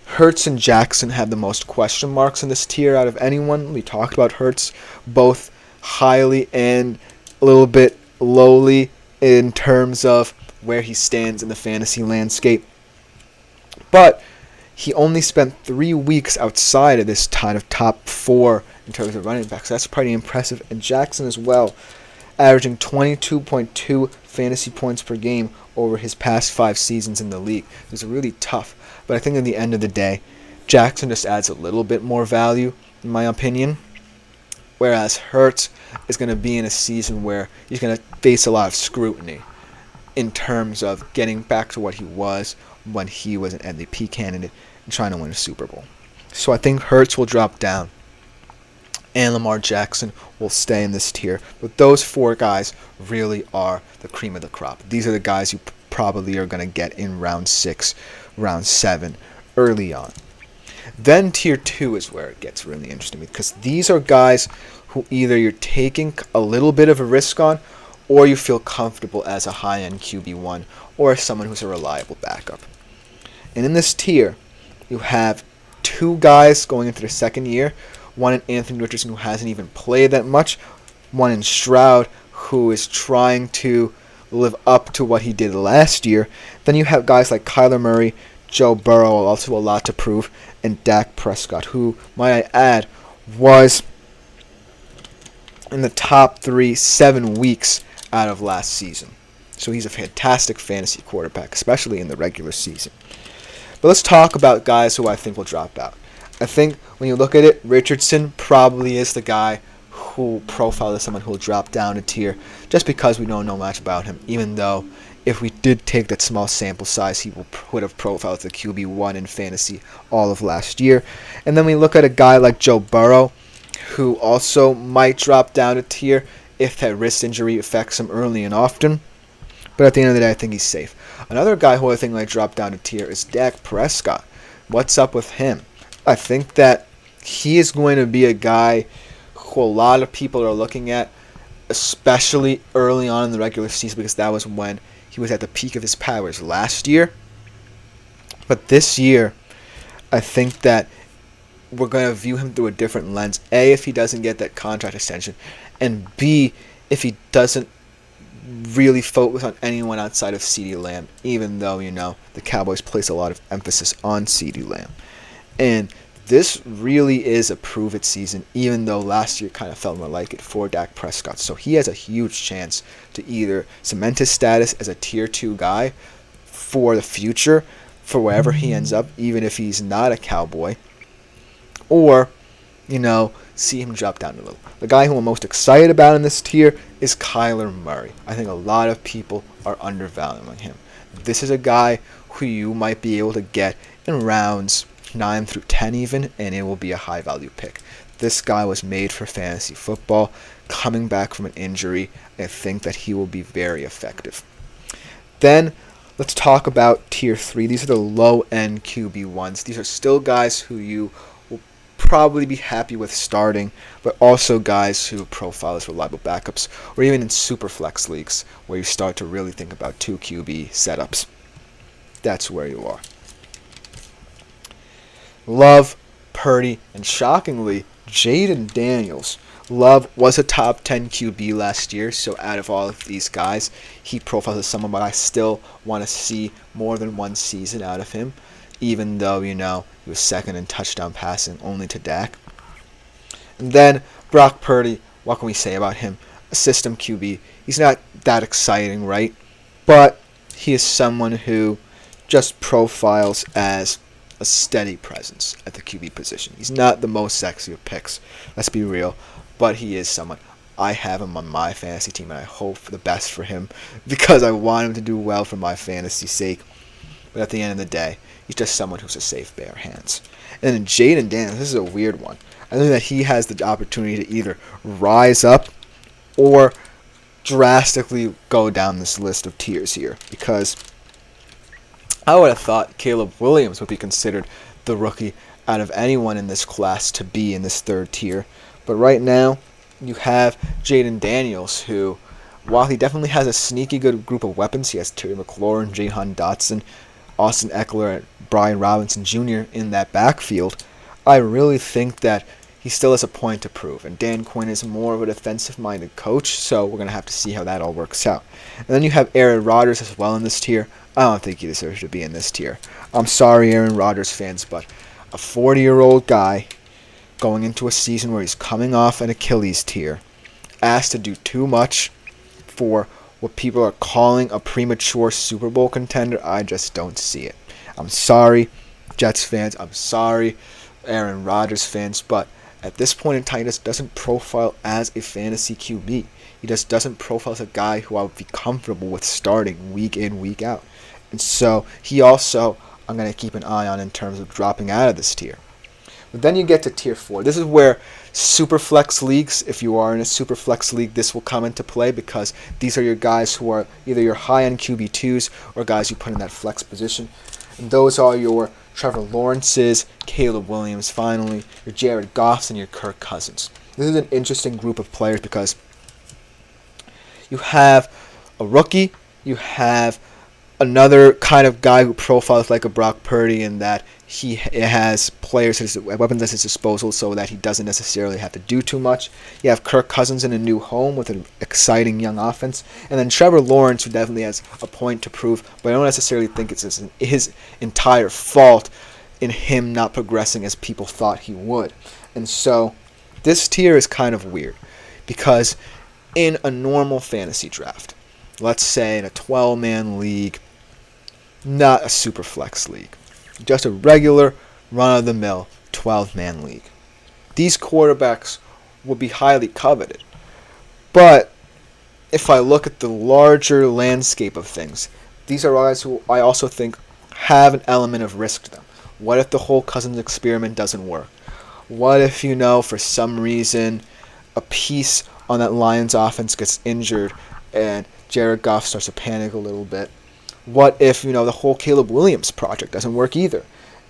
Speaker 1: Hurts and Jackson have the most question marks in this tier out of anyone. We talked about Hurts, both highly and a little bit lowly in terms of where he stands in the fantasy landscape. But he only spent 3 weeks outside of this kind of top 4 in terms of running backs. That's pretty impressive. And Jackson as well, averaging 22.2 fantasy points per game over his past 5 seasons in the league. It was really tough. But I think at the end of the day, Jackson just adds a little bit more value, in my opinion. Whereas Hurts is going to be in a season where he's going to face a lot of scrutiny in terms of getting back to what he was when he was an MVP candidate and trying to win a Super Bowl. So I think Hurts will drop down and Lamar Jackson will stay in this tier. But those 4 guys really are the cream of the crop. These are the guys you probably are going to get in round 6, round 7, early on. Then tier 2 is where it gets really interesting, because these are guys who either you're taking a little bit of a risk on, or you feel comfortable as a high-end QB1 or as someone who's a reliable backup. And in this tier, you have 2 guys going into their second year. One in Anthony Richardson, who hasn't even played that much. One in Stroud, who is trying to live up to what he did last year. Then you have guys like Kyler Murray, Joe Burrow, also a lot to prove, and Dak Prescott, who, might I add, was in the top 3 7 weeks out of last season. So he's a fantastic fantasy quarterback, especially in the regular season. But let's talk about guys who I think will drop out. I think when you look at it, Richardson probably is the guy who profiled as someone who will drop down a tier, just because we don't know much about him, even though if we did take that small sample size, he would have profiled as the QB1 in fantasy all of last year. And then we look at a guy like Joe Burrow, who also might drop down a tier if that wrist injury affects him early and often. But at the end of the day, I think he's safe. Another guy who I think might drop down a tier is Dak Prescott. What's up with him? I think that he is going to be a guy who a lot of people are looking at, especially early on in the regular season, because that was when he was at the peak of his powers last year. But this year, I think that we're going to view him through a different lens. A, if he doesn't get that contract extension, and B, if he doesn't really focus on anyone outside of CeeDee Lamb, even though, the Cowboys place a lot of emphasis on CeeDee Lamb. And this really is a prove-it season, even though last year kind of felt more like it for Dak Prescott. So he has a huge chance to either cement his status as a Tier 2 guy for the future, for wherever he ends up, even if he's not a Cowboy, or, see him drop down a little. The guy who I'm most excited about in this tier is Kyler Murray. I think a lot of people are undervaluing him. This is a guy who you might be able to get in rounds 9 through 10 even, and it will be a high-value pick. This guy was made for fantasy football. Coming back from an injury, I think that he will be very effective. Then, let's talk about Tier 3. These are the low-end QB1s. These are still guys who you will probably be happy with starting, but also guys who profile as reliable backups, or even in super flex leagues, where you start to really think about 2 QB setups. That's where you are. Love, Purdy, and shockingly, Jaden Daniels. Love was a top 10 QB last year, so out of all of these guys, he profiles as someone, but I still want to see more than one season out of him, even though, he was second in touchdown passing only to Dak. And then, Brock Purdy, what can we say about him? A system QB. He's not that exciting, right? But he is someone who just profiles as a steady presence at the QB position. He's not the most sexy of picks, let's be real, but he is someone. I have him on my fantasy team, and I hope for the best for him because I want him to do well for my fantasy sake. But at the end of the day, he's just someone who's a safe pair of hands. And then Jaden Daniels, this is a weird one. I think that he has the opportunity to either rise up or drastically go down this list of tiers here, because I would have thought Caleb Williams would be considered the rookie out of anyone in this class to be in this third tier. But right now, you have Jaden Daniels, who, while he definitely has a sneaky good group of weapons, he has Terry McLaurin, Jahan Dotson, Austin Eckler, and Brian Robinson Jr. in that backfield. I really think that he still has a point to prove. And Dan Quinn is more of a defensive-minded coach, so we're going to have to see how that all works out. And then you have Aaron Rodgers as well in this tier. I don't think he deserves to be in this tier. I'm sorry, Aaron Rodgers fans, but a 40-year-old guy going into a season where he's coming off an Achilles tear, asked to do too much for what people are calling a premature Super Bowl contender, I just don't see it. I'm sorry, Jets fans. I'm sorry, Aaron Rodgers fans, but at this point in time, he just doesn't profile as a fantasy QB. He just doesn't profile as a guy who I would be comfortable with starting week in, week out. And so he also, I'm going to keep an eye on in terms of dropping out of this tier. But then you get to tier 4. This is where Superflex leagues, if you are in a Superflex league, this will come into play because these are your guys who are either your high-end QB2s or guys you put in that flex position. And those are your Trevor Lawrences, Caleb Williams, finally, your Jared Goffs, and your Kirk Cousins. This is an interesting group of players because you have a rookie, you have another kind of guy who profiles like a Brock Purdy in that he has players, weapons at his disposal so that he doesn't necessarily have to do too much. You have Kirk Cousins in a new home with an exciting young offense. And then Trevor Lawrence, who definitely has a point to prove, but I don't necessarily think it's his entire fault in him not progressing as people thought he would. And so this tier is kind of weird because in a normal fantasy draft, let's say in a 12-man league, not a super flex league, just a regular run-of-the-mill 12-man league, these quarterbacks will be highly coveted. But if I look at the larger landscape of things, these are guys who I also think have an element of risk to them. What if the whole Cousins experiment doesn't work? What if, for some reason, a piece on that Lions offense gets injured and Jared Goff starts to panic a little bit? What if, the whole Caleb Williams project doesn't work either?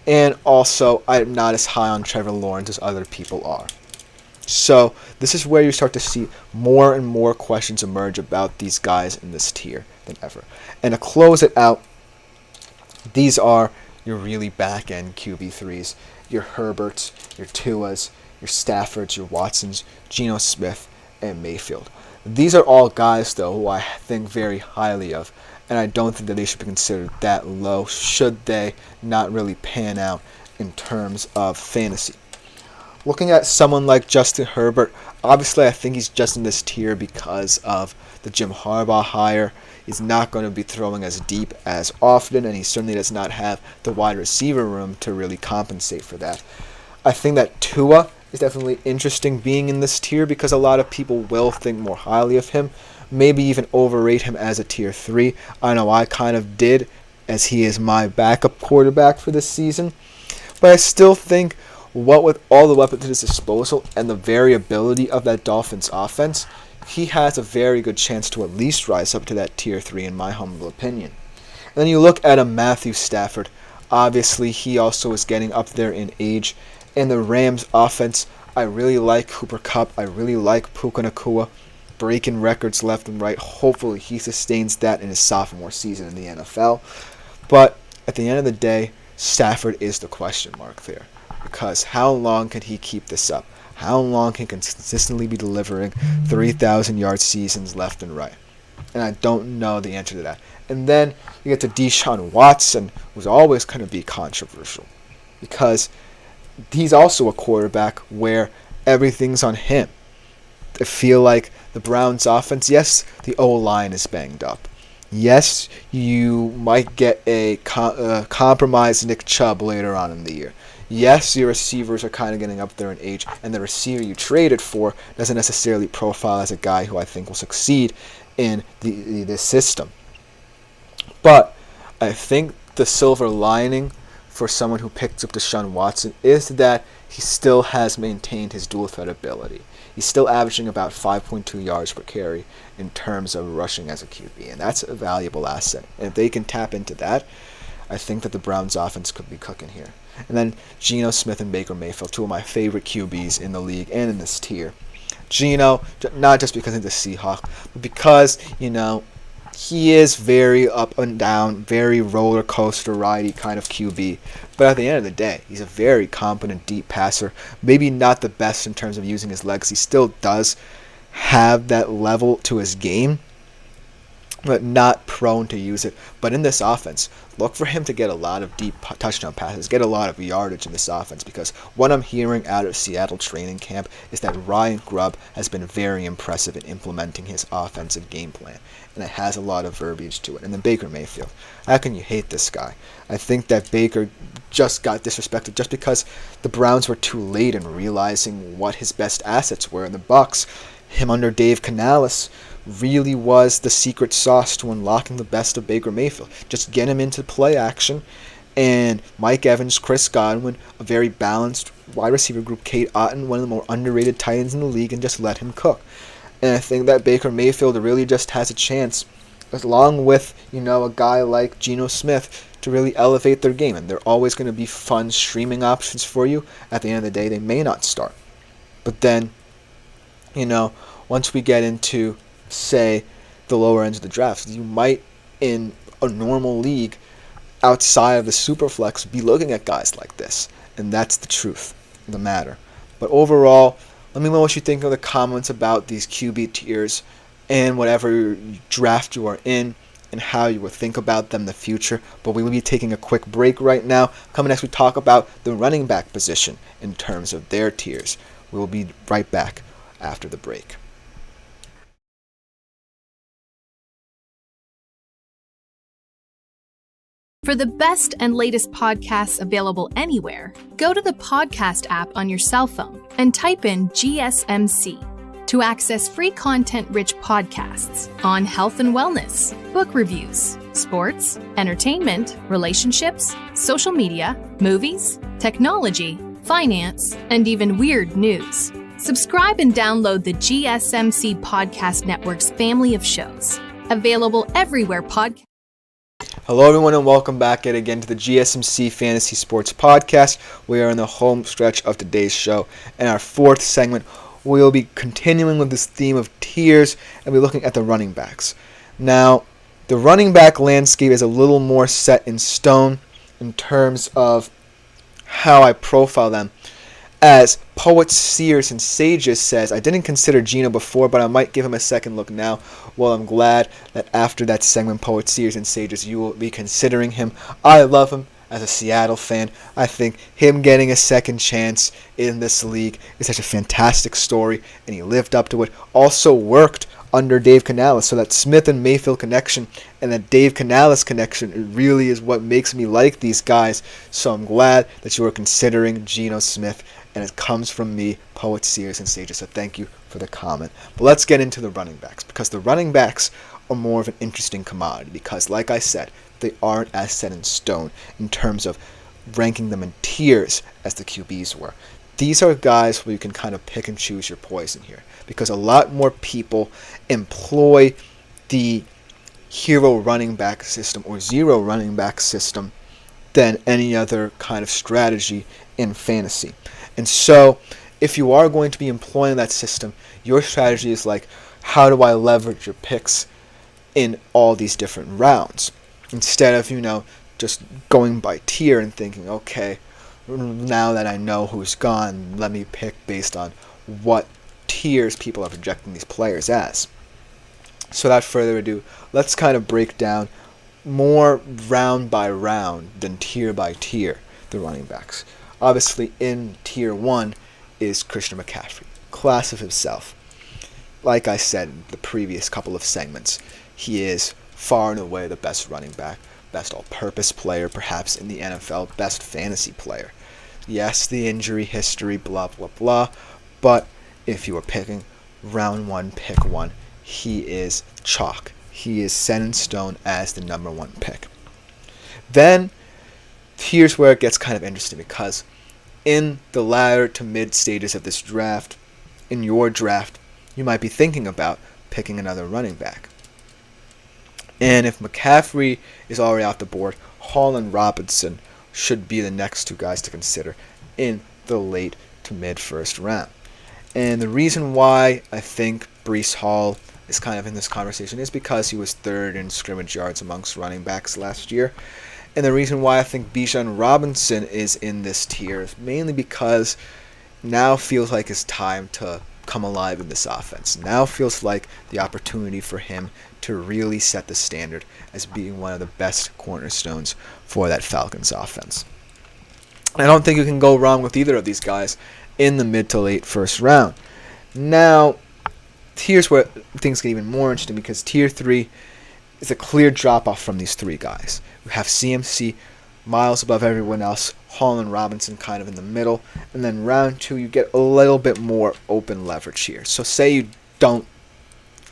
Speaker 1: And also, I'm not as high on Trevor Lawrence as other people are. So this is where you start to see more and more questions emerge about these guys in this tier than ever. And to close it out, these are your really back-end QB3s, your Herberts, your Tuas, your Staffords, your Watsons, Geno Smith, and Mayfield. These are all guys, though, who I think very highly of, and I don't think that they should be considered that low should they not really pan out in terms of fantasy. Looking at someone like Justin Herbert, obviously I think he's just in this tier because of the Jim Harbaugh hire. He's not going to be throwing as deep as often, and he certainly does not have the wide receiver room to really compensate for that. I think that Tua is definitely interesting being in this tier because a lot of people will think more highly of him, maybe even overrate him as a tier 3. I know I kind of did, as he is my backup quarterback for this season, but I still think what with all the weapons at his disposal and the variability of that Dolphins offense, he has a very good chance to at least rise up to that tier 3 in my humble opinion. And then you look at a Matthew Stafford. Obviously, he also is getting up there in age. And the Rams offense, I really like Cooper Kupp. I really like Puka Nacua, breaking records left and right. Hopefully, he sustains that in his sophomore season in the NFL. But at the end of the day, Stafford is the question mark there. Because how long can he keep this up? How long can he consistently be delivering 3,000-yard seasons left and right? And I don't know the answer to that. And then you get to Deshaun Watson, who's always going to be controversial. Because he's also a quarterback where everything's on him. I feel like the Browns offense, yes, the O-line is banged up. Yes, you might get a compromised Nick Chubb later on in the year. Yes, your receivers are kind of getting up there in age, and the receiver you traded for doesn't necessarily profile as a guy who I think will succeed in this system. But I think the silver lining for someone who picks up Deshaun Watson is that he still has maintained his dual threat ability. He's still averaging about 5.2 yards per carry in terms of rushing as a QB, and that's a valuable asset. And if they can tap into that, I think that the Browns offense could be cooking here. And then Geno Smith and Baker Mayfield, two of my favorite QBs in the league and in this tier. Geno, not just because he's a Seahawk, but because, he is very up and down, very roller coaster ridey kind of QB. But at the end of the day, he's a very competent deep passer. Maybe not the best in terms of using his legs. He still does have that level to his game, but not prone to use it. But in this offense, look for him to get a lot of deep touchdown passes, get a lot of yardage in this offense, because what I'm hearing out of Seattle training camp is that Ryan Grubb has been very impressive in implementing his offensive game plan, and it has a lot of verbiage to it. And then Baker Mayfield, how can you hate this guy? I think that Baker just got disrespected just because the Browns were too late in realizing what his best assets were in the Bucs. Him under Dave Canales really was the secret sauce to unlocking the best of Baker Mayfield. Just get him into play action, and Mike Evans, Chris Godwin, a very balanced wide receiver group, Kate Otten, one of the more underrated tight ends in the league, and just let him cook. And I think that Baker Mayfield really just has a chance, along with, a guy like Geno Smith, to really elevate their game. And they're always going to be fun streaming options for you. At the end of the day, they may not start. But then, once we get into, say, the lower ends of the draft, you might, in a normal league, outside of the Superflex, be looking at guys like this. And that's the truth of the matter. But overall, let me know what you think of the comments about these QB tiers and whatever draft you are in and how you will think about them in the future. But we will be taking a quick break right now. Coming next, we talk about the running back position in terms of their tiers. We will be right back after the break.
Speaker 5: For the best and latest podcasts available anywhere, go to the podcast app on your cell phone and type in GSMC. to access free content-rich podcasts on health and wellness, book reviews, sports, entertainment, relationships, social media, movies, technology, finance, and even weird news. Subscribe and download the GSMC Podcast Network's family of shows, available everywhere podcasts.
Speaker 1: Hello everyone and welcome back yet again to the GSMC Fantasy Sports Podcast. We are in the home stretch of today's show. In our fourth segment, we will be continuing with this theme of tiers and we're looking at the running backs. Now, the running back landscape is a little more set in stone in terms of how I profile them. As Poets, Seers, and Sages says, I didn't consider Geno before, but I might give him a second look now. Well, I'm glad that after that segment, Poets, Seers, and Sages, you will be considering him. I love him as a Seattle fan. I think him getting a second chance in this league is such a fantastic story, and he lived up to it. Also worked under Dave Canales, so that Smith and Mayfield connection and that Dave Canales connection really is what makes me like these guys. So I'm glad that you are considering Geno Smith, and it comes from me, Poets, Seers, and Sages, so thank you for the comment. But let's get into the running backs, because the running backs are more of an interesting commodity, because like I said, they aren't as set in stone in terms of ranking them in tiers as the QBs were. These are guys where you can kind of pick and choose your poison here, because a lot more people employ the hero running back system or zero running back system than any other kind of strategy in fantasy. And so, if you are going to be employing that system, your strategy is like, how do I leverage your picks in all these different rounds? Instead of, just going by tier and thinking, okay, now that I know who's gone, let me pick based on what tiers people are projecting these players as. So without further ado, let's kind of break down more round by round than tier by tier the running backs. Obviously, in tier 1 is Christian McCaffrey, class of himself. Like I said in the previous couple of segments, he is far and away the best running back, best all-purpose player, perhaps in the NFL, best fantasy player. Yes, the injury history, blah, blah, blah, but if you were picking round 1, pick 1, he is chalk. He is set in stone as the number 1 pick. Then, here's where it gets kind of interesting, because in the latter to mid stages of this draft, in your draft, you might be thinking about picking another running back. And if McCaffrey is already off the board, Hall and Robinson should be the next two guys to consider in the late to mid first round. And the reason why I think Breece Hall is kind of in this conversation is because he was third in scrimmage yards amongst running backs last year. And the reason why I think Bijan Robinson is in this tier is mainly because now feels like it's time to come alive in this offense. Now feels like the opportunity for him to really set the standard as being one of the best cornerstones for that Falcons offense. I don't think you can go wrong with either of these guys in the mid to late first round. Now, here's where things get even more interesting, because tier 3 is a clear drop-off from these three guys. We have CMC miles above everyone else, Hall and Robinson kind of in the middle, and then round 2 you get a little bit more open leverage here. So say you don't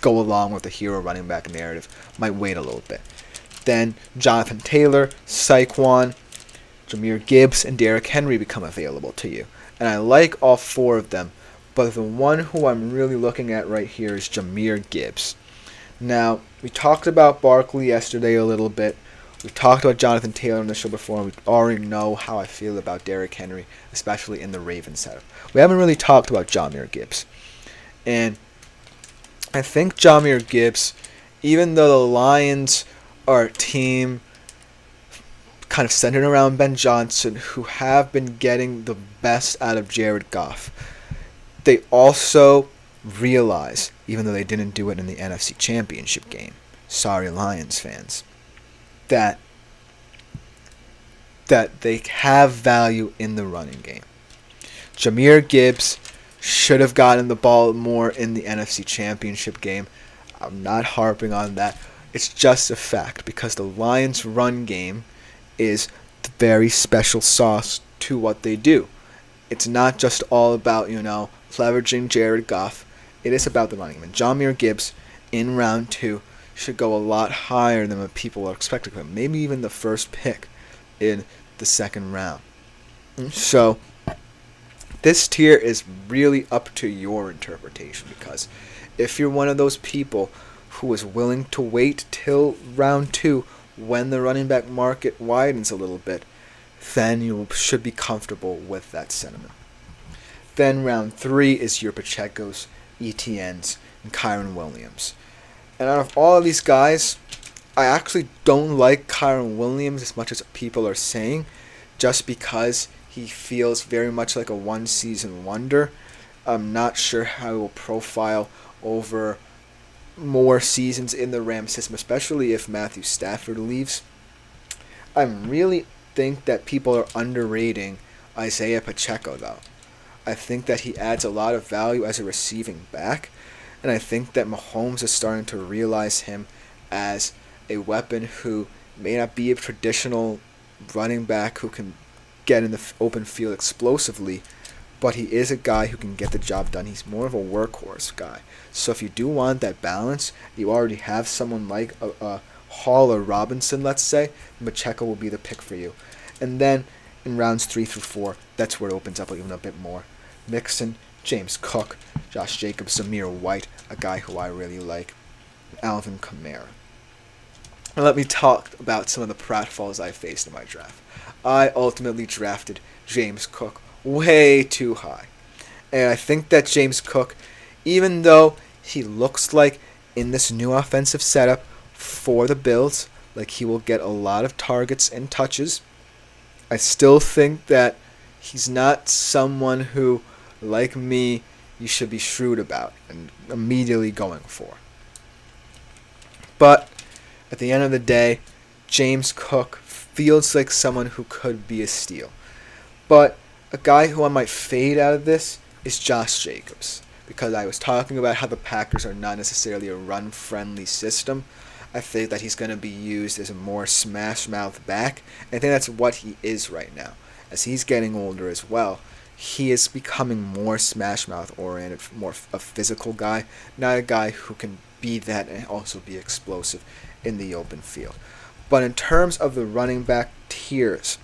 Speaker 1: go along with the hero running back narrative, might wait a little bit. Then Jonathan Taylor, Saquon, Jahmyr Gibbs, and Derrick Henry become available to you. And I like all four of them, but the one who I'm really looking at right here is Jahmyr Gibbs. Now, we talked about Barkley yesterday a little bit. We talked about Jonathan Taylor on the show before, and we already know how I feel about Derrick Henry, especially in the Ravens setup. We haven't really talked about Jahmyr Gibbs. And I think Jahmyr Gibbs, even though the Lions are a team kind of centered around Ben Johnson, who have been getting the best out of Jared Goff, they also realize, even though they didn't do it in the NFC Championship game, sorry Lions fans, that they have value in the running game. Jahmyr Gibbs should have gotten the ball more in the NFC Championship game. I'm not harping on that. It's just a fact, because the Lions' run game is the very special sauce to what they do. It's not just all about, leveraging Jared Goff. it is about the running. And Jahmyr Gibbs in round 2 should go a lot higher than what people are expecting of him. Maybe even the first pick in the second round. So this tier is really up to your interpretation, because if you're one of those people who is willing to wait till round 2 when the running back market widens a little bit, then you should be comfortable with that sentiment. Then round 3 is your Pacheco's, ETNs, and Kyron Williams. And out of all of these guys, I actually don't like Kyron Williams as much as people are saying, just because he feels very much like a one-season wonder. I'm not sure how he will profile over more seasons in the Rams system, especially if Matthew Stafford leaves. I really think that people are underrating Isaiah Pacheco, though. I think that he adds a lot of value as a receiving back, and I think that Mahomes is starting to realize him as a weapon who may not be a traditional running back who can get in the open field explosively, but he is a guy who can get the job done. He's more of a workhorse guy. So if you do want that balance, you already have someone like a Hall or Robinson, let's say, Pacheco will be the pick for you. And then in rounds 3 through 4, that's where it opens up even a bit more. Mixon, James Cook, Josh Jacobs, Zamir White, a guy who I really like, Alvin Kamara. And let me talk about some of the pratfalls I faced in my draft. I ultimately drafted James Cook way too high. And I think that James Cook, even though he looks like in this new offensive setup for the Bills, like he will get a lot of targets and touches, I still think that he's not someone who, like me, you should be shrewd about and immediately going for. But at the end of the day, James Cook feels like someone who could be a steal. But a guy who I might fade out of this is Josh Jacobs, because I was talking about how the Packers are not necessarily a run-friendly system. I think that he's going to be used as a more smash-mouth back, and I think that's what he is right now. As he's getting older as well, he is becoming more smash-mouth oriented, more a physical guy, not a guy who can be that and also be explosive in the open field. But in terms of the running back tiers,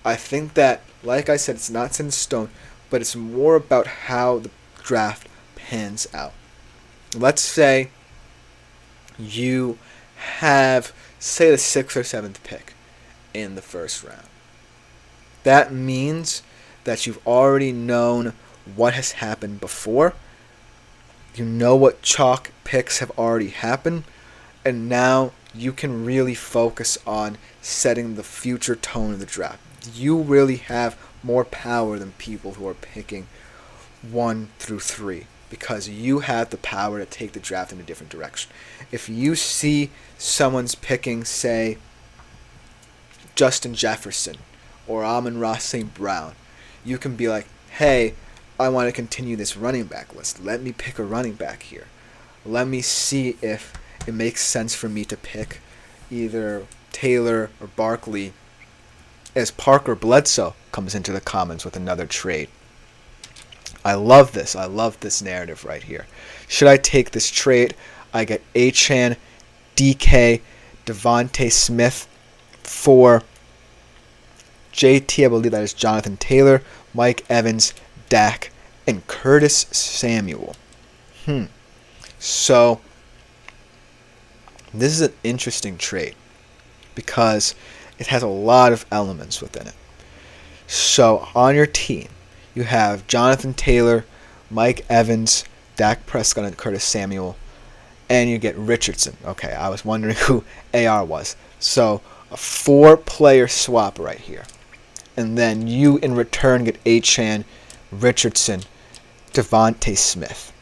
Speaker 1: I think that, like I said, it's not set in stone, but it's more about how the draft pans out. Let's say you have, say, the 6th or 7th pick in the first round. That means that you've already known what has happened before. You know what chalk picks have already happened, and now you can really focus on setting the future tone of the draft. You really have more power than people who are picking 1 through 3, because you have the power to take the draft in a different direction. If you see someone's picking, say, Justin Jefferson or Amon-Ra St. Brown, you can be like, hey, I want to continue this running back list. Let me pick a running back here. Let me see if it makes sense for me to pick either Taylor or Barkley as Parker Bledsoe comes into the comments with another trade. I love this. I love this narrative right here. Should I take this trade? I get Achane, DK, Devontae Smith for JT, I believe that is Jonathan Taylor, Mike Evans, Dak, and Curtis Samuel. So this is an interesting trade because it has a lot of elements within it. So on your team, you have Jonathan Taylor, Mike Evans, Dak Prescott, and Curtis Samuel, and you get Richardson. Okay, I was wondering who AR was. So a 4-player swap right here. And then you, in return, get Achane, Richardson, Devontae Smith.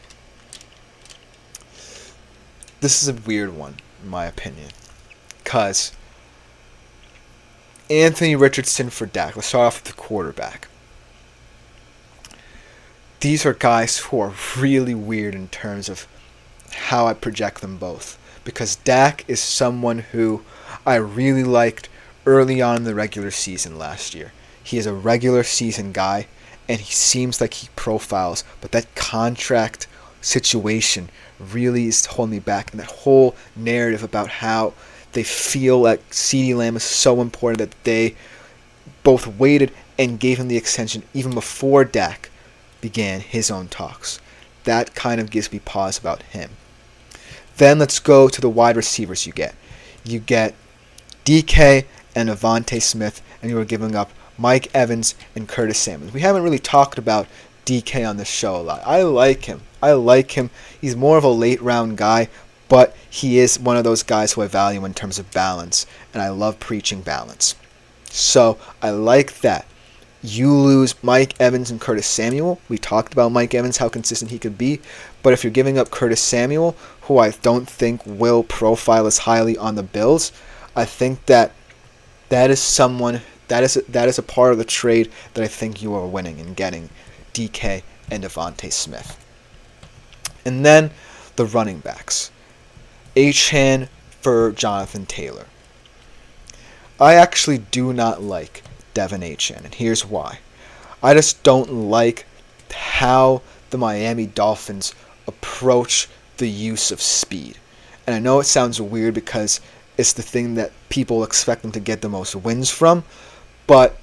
Speaker 1: This is a weird one, in my opinion. Because Anthony Richardson for Dak. Let's start off with the quarterback. These are guys who are really weird in terms of how I project them both. Because Dak is someone who I really liked early on in the regular season last year. He is a regular season guy, and he seems like he profiles, but that contract situation really is holding me back. And that whole narrative about how they feel like CeeDee Lamb is so important that they both waited and gave him the extension even before Dak began his own talks. That kind of gives me pause about him. Then let's go to the wide receivers you get. You get DK and Devontae Smith, and you are giving up Mike Evans and Curtis Samuel. We haven't really talked about DK on this show a lot. I like him. He's more of a late round guy, but he is one of those guys who I value in terms of balance, and I love preaching balance. So I like that. You lose Mike Evans and Curtis Samuel. We talked about Mike Evans, how consistent he could be, but if you're giving up Curtis Samuel, who I don't think will profile as highly on the Bills, I think that is someone that is a part of the trade that I think you are winning in getting DK and Devontae Smith. And then the running backs. Achane for Jonathan Taylor. I actually do not like Devin Achane, and here's why. I just don't like how the Miami Dolphins approach the use of speed. And I know it sounds weird because it's the thing that people expect them to get the most wins from, but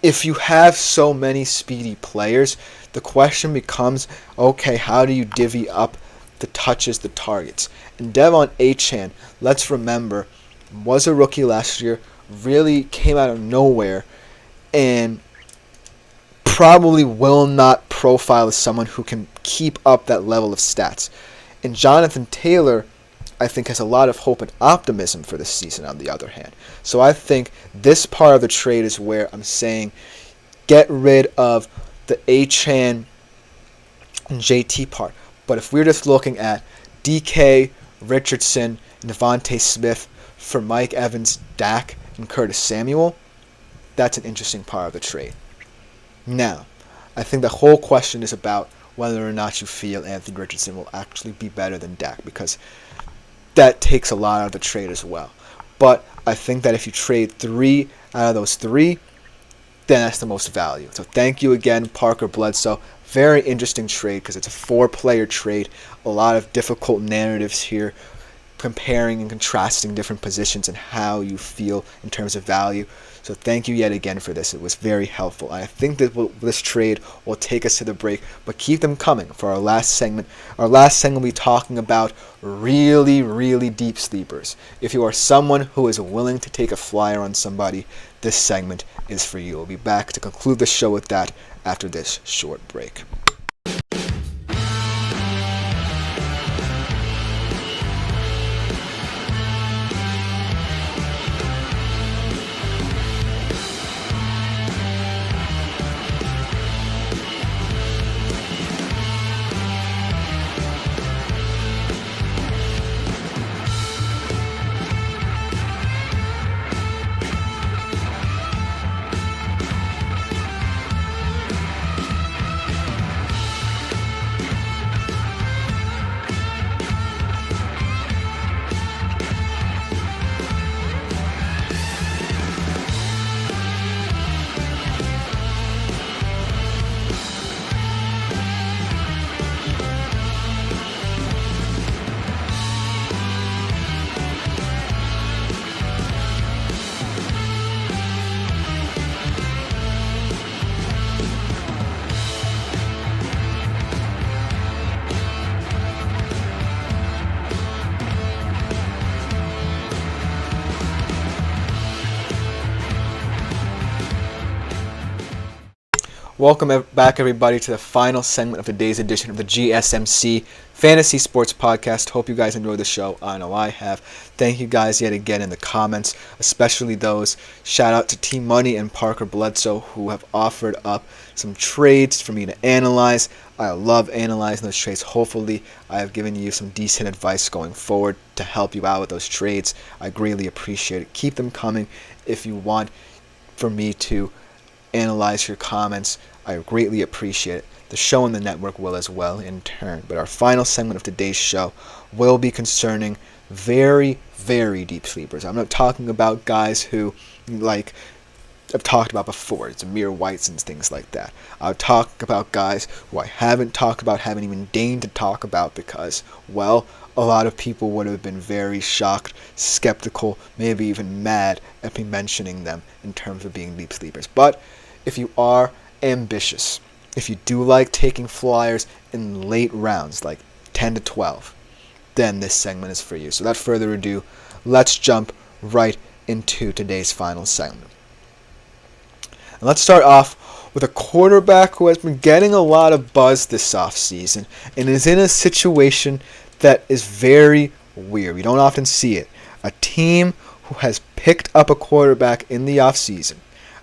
Speaker 1: if you have so many speedy players, the question becomes, okay, how do you divvy up the touches, the targets? And Devon Achane, let's remember, was a rookie last year, really came out of nowhere, and probably will not profile as someone who can keep up that level of stats. And Jonathan Taylor, I think, has a lot of hope and optimism for this season on the other hand. So I think this part of the trade is where I'm saying get rid of the Achane and JT part. But if we're just looking at DK, Richardson, and Devontae Smith for Mike Evans, Dak, and Curtis Samuel, that's an interesting part of the trade. Now, I think the whole question is about whether or not you feel Anthony Richardson will actually be better than Dak, because that takes a lot out of the trade as well. But I think that if you trade 3 out of those 3, then that's the most value. So thank you again, Parker Bledsoe. Very interesting trade because it's a 4-player trade. A lot of difficult narratives here, comparing and contrasting different positions and how you feel in terms of value. So thank you yet again for this. It was very helpful. I think that this trade will take us to the break, but keep them coming for our last segment. Our last segment will be talking about really, really deep sleepers. If you are someone who is willing to take a flyer on somebody, this segment is for you. We'll be back to conclude the show with that after this short break. Welcome back, everybody, to the final segment of today's edition of the GSMC Fantasy Sports Podcast. Hope you guys enjoyed the show. I know I have. Thank you guys yet again in the comments, especially those. Shout out to Team Money and Parker Bledsoe, who have offered up some trades for me to analyze. I love analyzing those trades. Hopefully, I have given you some decent advice going forward to help you out with those trades. I greatly appreciate it. Keep them coming if you want for me to analyze your comments. I greatly appreciate it. The show and the network will as well in turn. But our final segment of today's show will be concerning very, very deep sleepers. I'm not talking about guys who I've talked about before. It's Amir Whites and things like that. I'll talk about guys who I haven't talked about, haven't even deigned to talk about because, well, a lot of people would have been very shocked, skeptical, maybe even mad at me mentioning them in terms of being deep sleepers. But if you are ambitious, if you do like taking flyers in late rounds, like 10 to 12, then this segment is for you. So without further ado, let's jump right into today's final segment. And let's start off with a quarterback who has been getting a lot of buzz this offseason and is in a situation that is very weird. We don't often see it. A team who has picked up a quarterback in the offseason,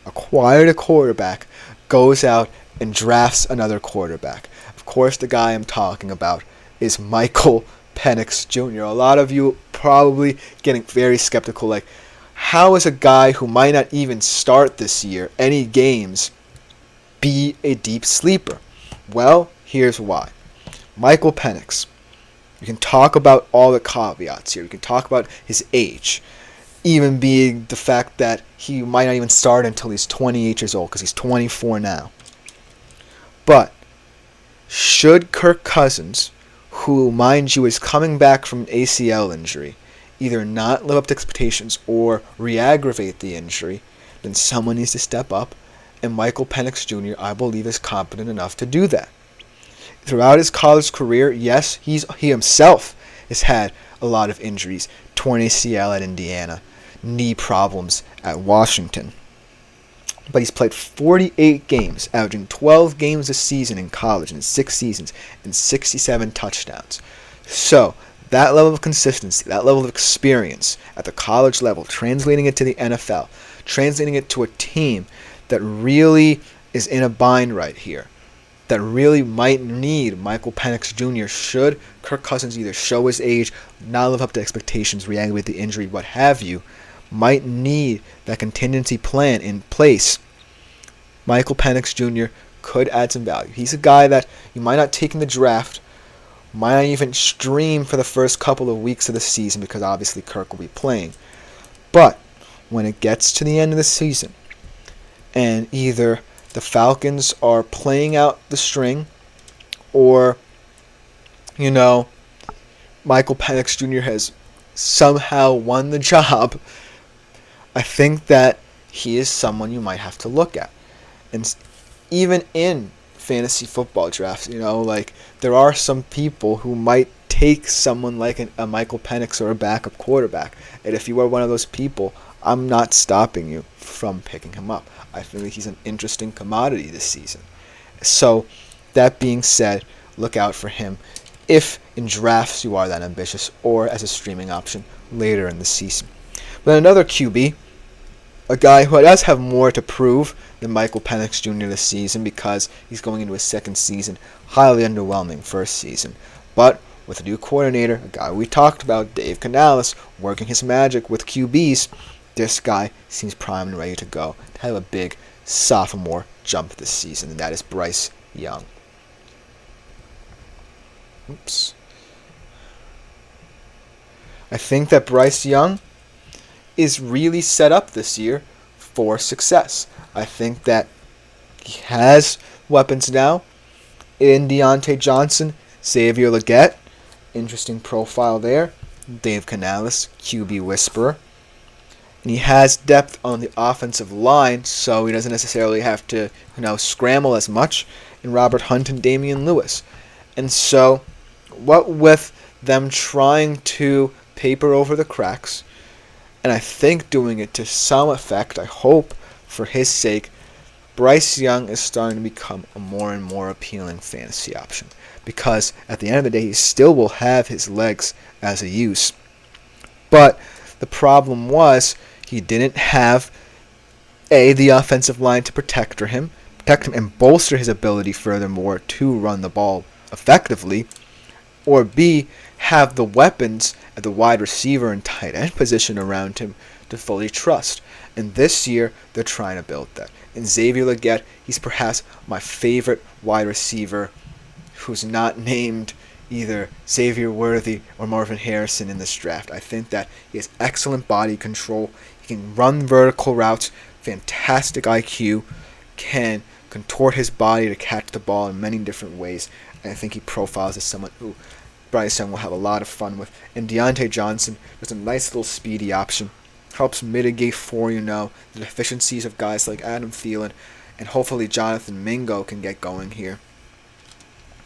Speaker 1: acquired a quarterback, goes out and drafts another quarterback. Of course, the guy I'm talking about is Michael Penix Jr. A lot of you probably getting very skeptical, like, how is a guy who might not even start this year any games be a deep sleeper? Well, here's why. Michael Penix. You can talk about all the caveats here. You can talk about his age, even being the fact that he might not even start until he's 28 years old because he's 24 now. But should Kirk Cousins, who, mind you, is coming back from an ACL injury, either not live up to expectations or re-aggravate the injury, then someone needs to step up, and Michael Penix Jr., I believe, is competent enough to do that. Throughout his college career, yes, he himself has had a lot of injuries. Torn ACL at Indiana, knee problems at Washington. But he's played 48 games, averaging 12 games a season in college in 6 seasons, and 67 touchdowns. So, that level of consistency, that level of experience at the college level, translating it to the NFL, translating it to a team that really is in a bind right here, that really might need Michael Penix Jr. should Kirk Cousins either show his age, not live up to expectations, re-aggravate the injury, what have you, might need that contingency plan in place. Michael Penix Jr. could add some value. He's a guy that you might not take in the draft, might not even stream for the first couple of weeks of the season because obviously Kirk will be playing. But when it gets to the end of the season and either the Falcons are playing out the string or, Michael Penix Jr. has somehow won the job, I think that he is someone you might have to look at. And even in fantasy football drafts, there are some people who might take someone like a Michael Penix or a backup quarterback. And if you are one of those people, I'm not stopping you from picking him up. I feel like he's an interesting commodity this season. So, that being said, look out for him if in drafts you are that ambitious or as a streaming option later in the season. But another QB, a guy who does have more to prove than Michael Penix Jr. this season because he's going into his second season, highly underwhelming first season. But with a new coordinator, a guy we talked about, Dave Canales, working his magic with QBs, this guy seems primed and ready to go to have a big sophomore jump this season, and that is Bryce Young. I think that Bryce Young is really set up this year for success. I think that he has weapons now in Deontay Johnson, Xavier Legette, interesting profile there, Dave Canales, QB whisperer. And he has depth on the offensive line, so he doesn't necessarily have to, scramble as much in Robert Hunt and Damian Lewis. And so, what with them trying to paper over the cracks, and I think doing it to some effect, I hope, for his sake, Bryce Young is starting to become a more and more appealing fantasy option. Because at the end of the day, he still will have his legs as a use. But the problem was, he didn't have, the offensive line to protect him and bolster his ability furthermore to run the ball effectively, or B, have the weapons at the wide receiver and tight end position around him to fully trust. And this year, they're trying to build that. And Xavier Legette, he's perhaps my favorite wide receiver who's not named either Xavier Worthy or Marvin Harrison in this draft. I think that he has excellent body control. He can run vertical routes fantastic IQ, can contort his body to catch the ball in many different ways. And I think he profiles as someone who Bryce Young will have a lot of fun with. And Deontay Johnson is a nice little speedy option. Helps mitigate for, the deficiencies of guys like Adam Thielen. And hopefully Jonathan Mingo can get going here.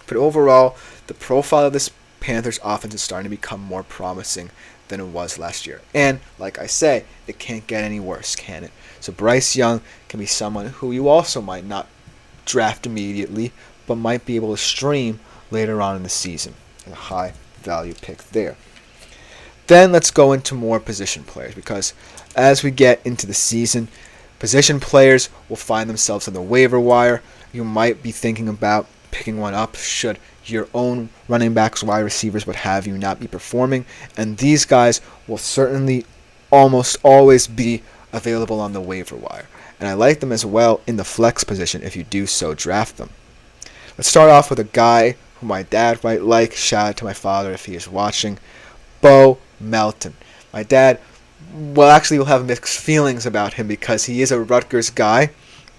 Speaker 1: But overall, the profile of this Panthers offense is starting to become more promising than it was last year. And, like I say, it can't get any worse, can it? So Bryce Young can be someone who you also might not draft immediately, but might be able to stream later on in the season. A high value pick there. Then let's go into more position players, because as we get into the season, position players will find themselves on the waiver wire. You might be thinking about picking one up should your own running backs, wide receivers, what have you, not be performing. And these guys will certainly almost always be available on the waiver wire. And I like them as well in the flex position if you do so draft them. Let's start off with a guy who my dad might like. Shout out to my father if he is watching. Bo Melton. My dad, will have mixed feelings about him because he is a Rutgers guy,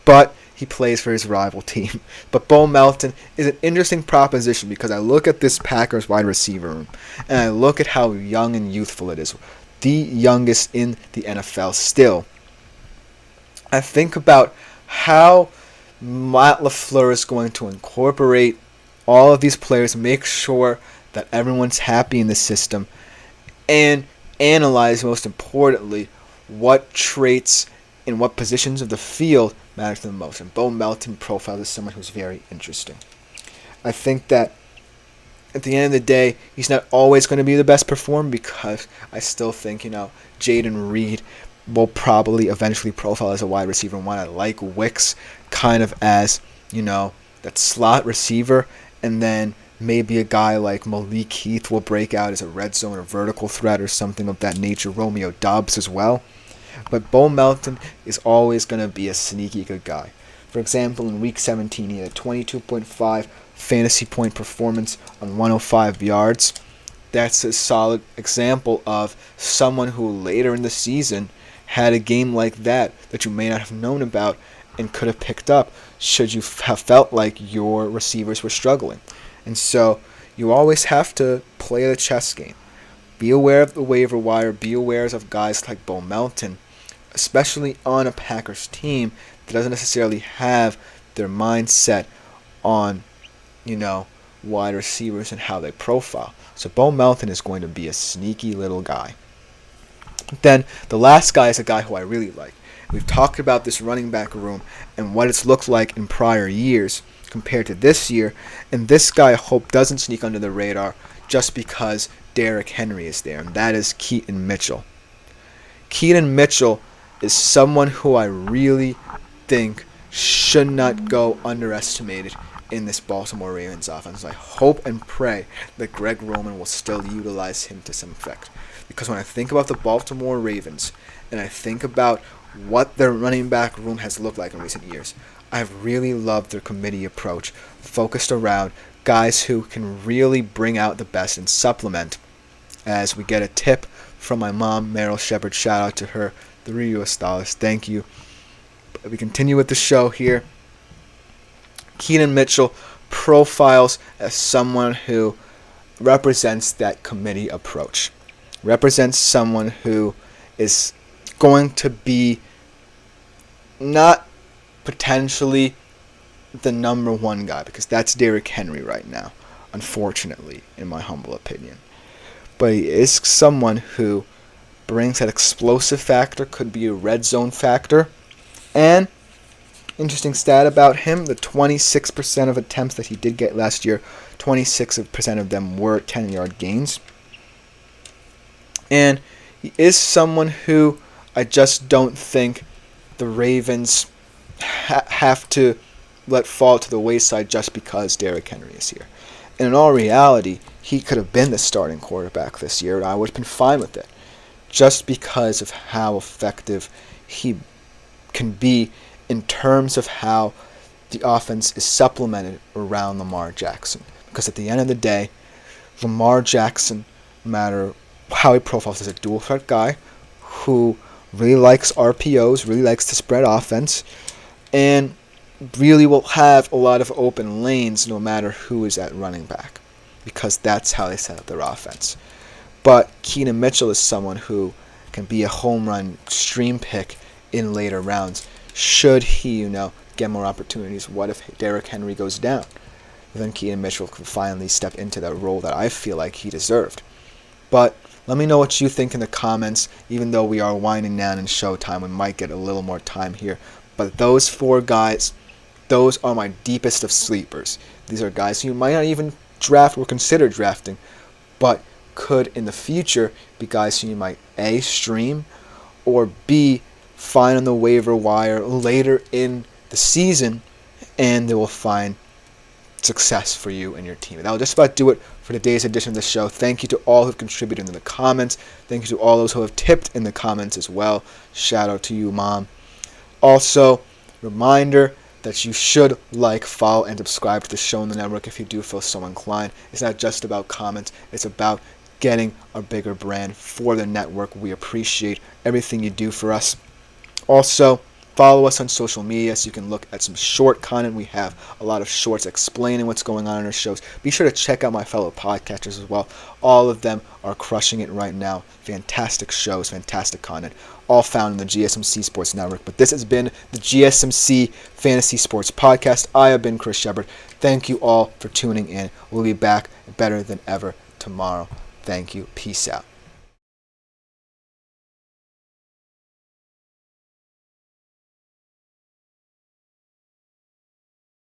Speaker 1: but he plays for his rival team. But Bo Melton is an interesting proposition because I look at this Packers wide receiver room and I look at how young and youthful it is. The youngest in the NFL still. I think about how Matt LaFleur is going to incorporate all of these players, make sure that everyone's happy in the system, and analyze, most importantly, what traits in what positions of the field matter the most. And Bo Melton profile is someone who's very interesting. I think that at the end of the day, he's not always going to be the best performer because I still think, Jaden Reed will probably eventually profile as a wide receiver one. I like Wicks kind of as, that slot receiver, and then maybe a guy like Malik Heath will break out as a red zone or vertical threat or something of that nature. Romeo Doubs as well. But Bo Melton is always going to be a sneaky good guy. For example, in Week 17, he had a 22.5 fantasy point performance on 105 yards. That's a solid example of someone who later in the season had a game like that you may not have known about and could have picked up should you have felt like your receivers were struggling. And so you always have to play the chess game. Be aware of the waiver wire. Be aware of guys like Bo Melton, especially on a Packers team that doesn't necessarily have their mindset on, wide receivers and how they profile. So Bo Melton is going to be a sneaky little guy. Then the last guy is a guy who I really like. We've talked about this running back room and what it's looked like in prior years compared to this year. And this guy I hope doesn't sneak under the radar just because Derrick Henry is there. And that is Keaton Mitchell. Keaton Mitchell is someone who I really think should not go underestimated in this Baltimore Ravens offense. I hope and pray that Greg Roman will still utilize him to some effect. Because when I think about the Baltimore Ravens and I think about what their running back room has looked like in recent years, I've really loved their committee approach, focused around guys who can really bring out the best and supplement. As we get a tip from my mom, Meryl Shepard, shout out to her, $3 US, thank you. But we continue with the show here. Keaton Mitchell profiles as someone who represents that committee approach. Represents someone who is going to be not potentially the number one guy, because that's Derrick Henry right now, unfortunately, in my humble opinion. But he is someone who brings that explosive factor, could be a red zone factor. And interesting stat about him, the 26% of attempts that he did get last year, 26% of them were 10-yard gains. And he is someone who I just don't think the Ravens have to let fall to the wayside just because Derrick Henry is here. And in all reality, he could have been the starting quarterback this year, and I would have been fine with it, just because of how effective he can be in terms of how the offense is supplemented around Lamar Jackson. Because at the end of the day, Lamar Jackson, no matter how he profiles, is a dual threat guy who really likes RPOs, really likes to spread offense, and really will have a lot of open lanes no matter who is at running back, because that's how they set up their offense. But Keenan Mitchell is someone who can be a home run stream pick in later rounds should he, get more opportunities. What if Derrick Henry goes down? Then Keenan Mitchell can finally step into that role that I feel like he deserved. But let me know what you think in the comments. Even though we are winding down in showtime, we might get a little more time here. But those 4 guys, those are my deepest of sleepers. These are guys who you might not even draft or consider drafting, but could in the future be guys who you might A, stream, or B, find on the waiver wire later in the season, and they will find success for you and your team. That will just about do it for today's edition of the show. Thank you to all who have contributed in the comments. Thank you to all those who have tipped in the comments as well. Shout out to you, Mom. Also, reminder that you should like, follow, and subscribe to the show on the network if you do feel so inclined. It's not just about comments. It's about getting a bigger brand for the network. We appreciate everything you do for us. Also, follow us on social media so you can look at some short content. We have a lot of shorts explaining what's going on in our shows. Be sure to check out my fellow podcasters as well. All of them are crushing it right now. Fantastic shows, fantastic content, all found in the GSMC Sports Network. But this has been the GSMC Fantasy Sports Podcast. I have been Chris Shepard. Thank you all for tuning in. We'll be back better than ever tomorrow. Thank you. Peace out.